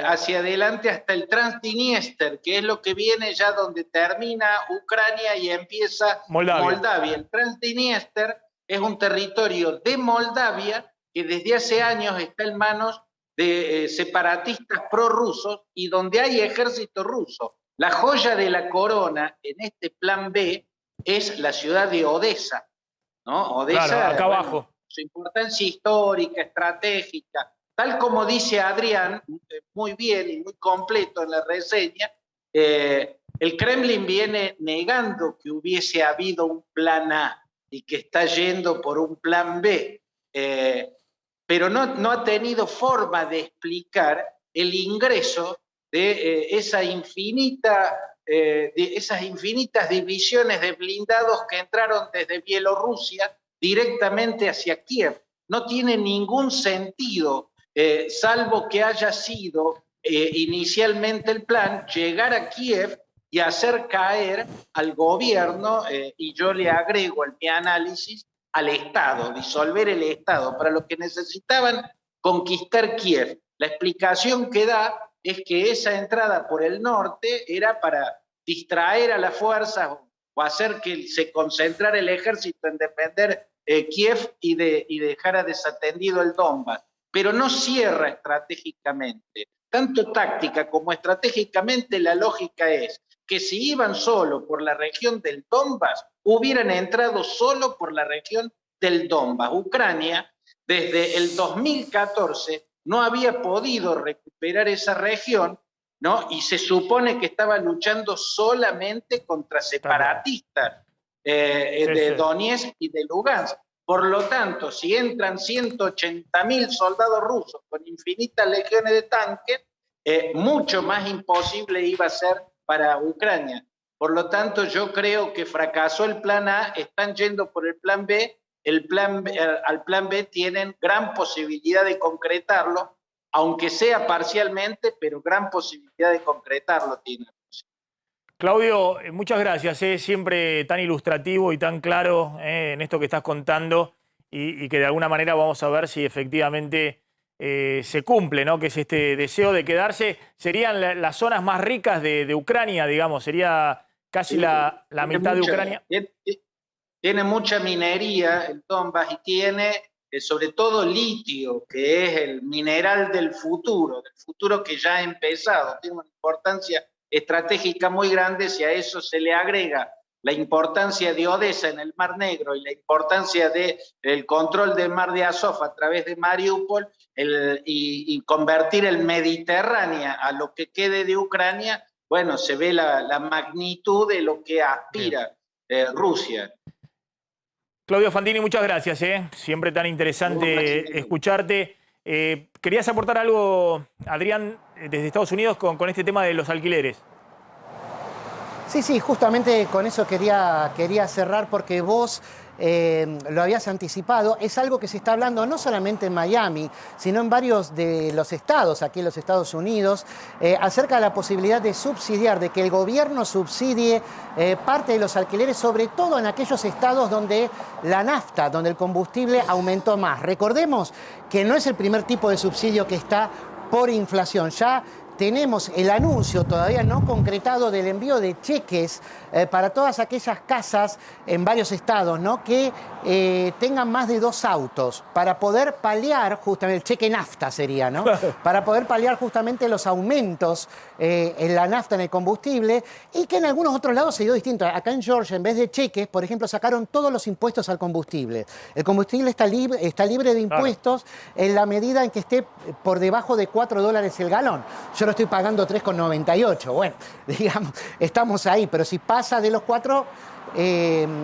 hacia adelante hasta el Transdniester, que es lo que viene ya donde termina Ucrania y empieza Moldavia. El Transdniester es un territorio de Moldavia que desde hace años está en manos de separatistas prorrusos y donde hay ejército ruso. La joya de la corona en este plan B es la ciudad de Odessa, ¿no? Odessa, claro, acá abajo. Su importancia histórica, estratégica, tal como dice Adrián, muy bien y muy completo en la reseña, el Kremlin viene negando que hubiese habido un plan A y que está yendo por un plan B. Pero no ha tenido forma de explicar el ingreso de esas infinitas divisiones de blindados que entraron desde Bielorrusia directamente hacia Kiev. No tiene ningún sentido, salvo que haya sido inicialmente el plan llegar a Kiev y hacer caer al gobierno, y yo le agrego en mi análisis, al Estado, disolver el Estado, para lo que necesitaban conquistar Kiev. La explicación que da es que esa entrada por el norte era para distraer a las fuerzas o hacer que se concentrara el ejército en defender Kiev y dejara desatendido el Donbass. Pero no cierra estratégicamente. Tanto táctica como estratégicamente la lógica es que si iban solo por la región del Donbass, hubieran entrado solo por la región del Donbass. Ucrania, desde el 2014, no había podido recuperar esa región, ¿no? Y se supone que estaba luchando solamente contra separatistas de Donetsk y de Lugansk. Por lo tanto, si entran 180.000 soldados rusos con infinitas legiones de tanques, mucho más imposible iba a ser para Ucrania. Por lo tanto, yo creo que fracasó el plan A, están yendo por el plan B, al plan B tienen gran posibilidad de concretarlo, aunque sea parcialmente, pero gran posibilidad de concretarlo tienen. Claudio, muchas gracias, siempre tan ilustrativo y tan claro en esto que estás contando y que de alguna manera vamos a ver si efectivamente se cumple, ¿no? Que es este deseo de quedarse. Serían las zonas más ricas de Ucrania, digamos, sería casi la mitad de Ucrania. Tiene mucha minería el Donbass y tiene sobre todo litio, que es el mineral del futuro que ya ha empezado. Tiene una importancia estratégica muy grande. Si a eso se le agrega la importancia de Odessa en el Mar Negro y la importancia del control del Mar de Azov a través de Mariupol y convertir el Mediterráneo a lo que quede de Ucrania, bueno, se ve la magnitud de lo que aspira Rusia. Claudio Fantini, muchas gracias. Siempre tan interesante escucharte. ¿Querías aportar algo, Adrián, desde Estados Unidos con este tema de los alquileres? Sí, justamente con eso quería cerrar porque vos lo habías anticipado. Es algo que se está hablando no solamente en Miami, sino en varios de los estados, aquí en los Estados Unidos, acerca de la posibilidad de subsidiar, de que el gobierno subsidie parte de los alquileres, sobre todo en aquellos estados donde la nafta, donde el combustible aumentó más. Recordemos que no es el primer tipo de subsidio que está por inflación. Ya tenemos el anuncio todavía no concretado del envío de cheques para todas aquellas casas en varios estados, ¿no?, que tengan más de 2 autos para poder paliar justamente, el cheque nafta sería, ¿no? Para poder paliar justamente los aumentos en la nafta, en el combustible, y que en algunos otros lados se dio distinto. Acá en Georgia, en vez de cheques, por ejemplo, sacaron todos los impuestos al combustible. El combustible está libre de impuestos en la medida en que esté por debajo de $4 el galón. Yo lo estoy pagando 3,98. Bueno, digamos, estamos ahí, pero si pasa de los 4,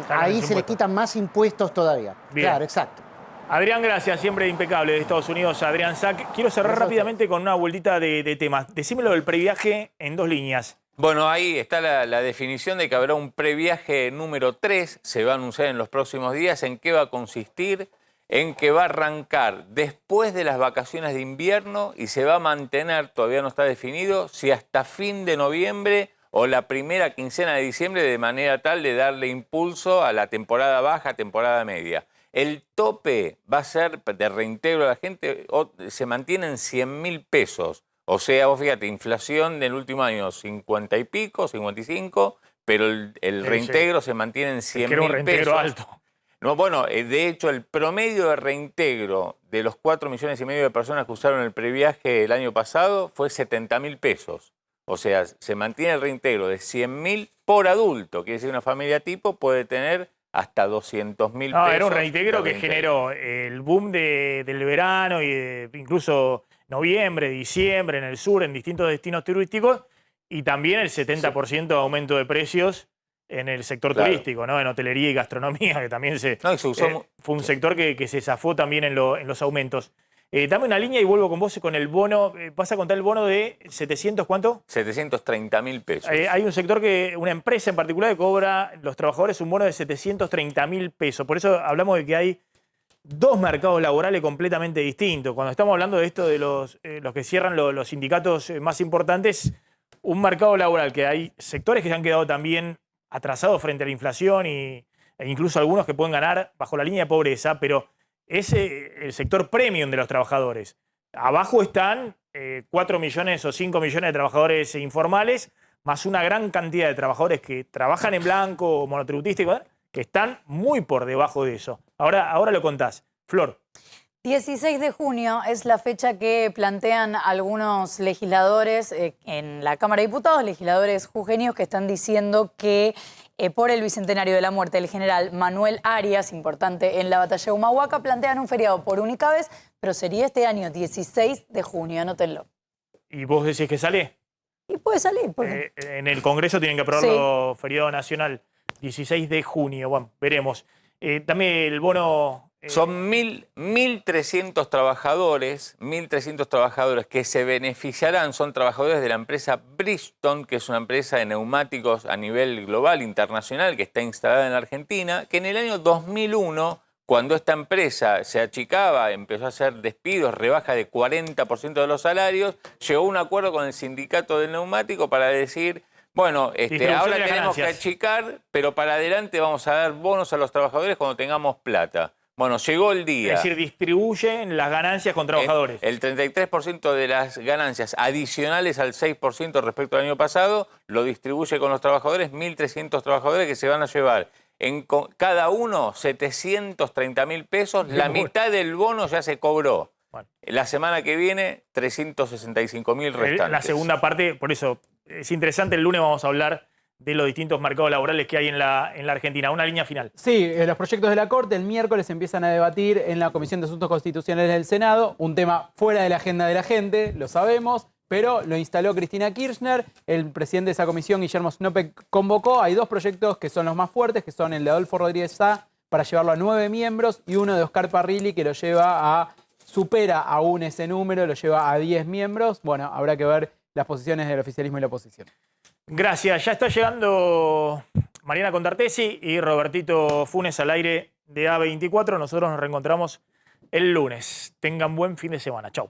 ahí se le quitan más impuestos todavía. Bien. Claro, exacto. Adrián, gracias, siempre impecable de Estados Unidos, Adrián Sack. Quiero cerrar rápidamente con una vueltita de temas. Decímelo del previaje en 2 líneas. Bueno, ahí está la definición de que habrá un previaje número 3, se va a anunciar en los próximos días. ¿En qué va a consistir? En que va a arrancar después de las vacaciones de invierno y se va a mantener, todavía no está definido, si hasta fin de noviembre o la primera quincena de diciembre, de manera tal de darle impulso a la temporada baja, temporada media. El tope va a ser de reintegro a la gente, se mantiene en 100.000 pesos. O sea, vos fíjate, inflación del último año 50 y pico, 55, pero el reintegro se mantiene en 100.000 pesos. Era un reintegro alto. No, bueno, de hecho, el promedio de reintegro de los 4,5 millones de personas que usaron el previaje el año pasado fue 70.000 pesos. O sea, se mantiene el reintegro de 100.000 por adulto. Quiere decir, una familia tipo puede tener hasta 200.000 pesos. Era un reintegro que generó el boom del verano y incluso noviembre, diciembre, en el sur, en distintos destinos turísticos, y también el 70% de aumento de precios en el sector turístico, ¿no? En hotelería y gastronomía, que también fue un sector que se zafó también en los aumentos. Dame una línea y vuelvo con vos con el bono. ¿Vas a contar el bono de 700 cuánto? 730.000 pesos. Hay un sector una empresa en particular que cobra a los trabajadores un bono de 730.000 pesos. Por eso hablamos de que hay 2 mercados laborales completamente distintos. Cuando estamos hablando de esto de los que cierran los sindicatos más importantes, un mercado laboral que hay sectores que se han quedado también atrasados frente a la inflación e incluso algunos que pueden ganar bajo la línea de pobreza, pero es el sector premium de los trabajadores. Abajo están 4 millones o 5 millones de trabajadores informales, más una gran cantidad de trabajadores que trabajan en blanco, monotributistas, que están muy por debajo de eso. Ahora lo contás. Flor. 16 de junio es la fecha que plantean algunos legisladores en la Cámara de Diputados, legisladores jujeños que están diciendo que por el bicentenario de la muerte del general Manuel Arias, importante en la batalla de Humahuaca, plantean un feriado por única vez, pero sería este año 16 de junio, anótenlo. ¿Y vos decís que sale? Y puede salir. Porque... en el Congreso tienen que aprobarlo feriado nacional, 16 de junio, bueno, veremos. Dame el bono... Son 1.300 trabajadores que se beneficiarán, son trabajadores de la empresa Bridgestone, que es una empresa de neumáticos a nivel global, internacional, que está instalada en la Argentina, que en el año 2001, cuando esta empresa se achicaba, empezó a hacer despidos, rebaja de 40% de los salarios, llegó a un acuerdo con el sindicato del neumático para decir... Bueno, ahora tenemos que achicar, pero para adelante vamos a dar bonos a los trabajadores cuando tengamos plata. Bueno, llegó el día. Es decir, distribuyen las ganancias con trabajadores. El 33% de las ganancias adicionales al 6% respecto al año pasado lo distribuye con los trabajadores, 1.300 trabajadores que se van a llevar cada uno 730.000 pesos. La mitad del bono ya se cobró. Bueno. La semana que viene, 365.000 restantes. La segunda parte, por eso es interesante, el lunes vamos a hablar de los distintos mercados laborales que hay en la Argentina. Una línea final. Sí, los proyectos de la Corte el miércoles empiezan a debatir en la Comisión de Asuntos Constitucionales del Senado, un tema fuera de la agenda de la gente, lo sabemos, pero lo instaló Cristina Kirchner, el presidente de esa comisión, Guillermo Snopek, convocó. Hay 2 proyectos que son los más fuertes, que son el de Adolfo Rodríguez Sá, para llevarlo a 9 miembros, y uno de Oscar Parrilli, que lo lleva supera aún ese número, lo lleva a 10 miembros. Bueno, habrá que ver las posiciones del oficialismo y la oposición. Gracias. Ya está llegando Mariana Contartesi y Robertito Funes al aire de A24. Nosotros nos reencontramos el lunes. Tengan buen fin de semana. Chau.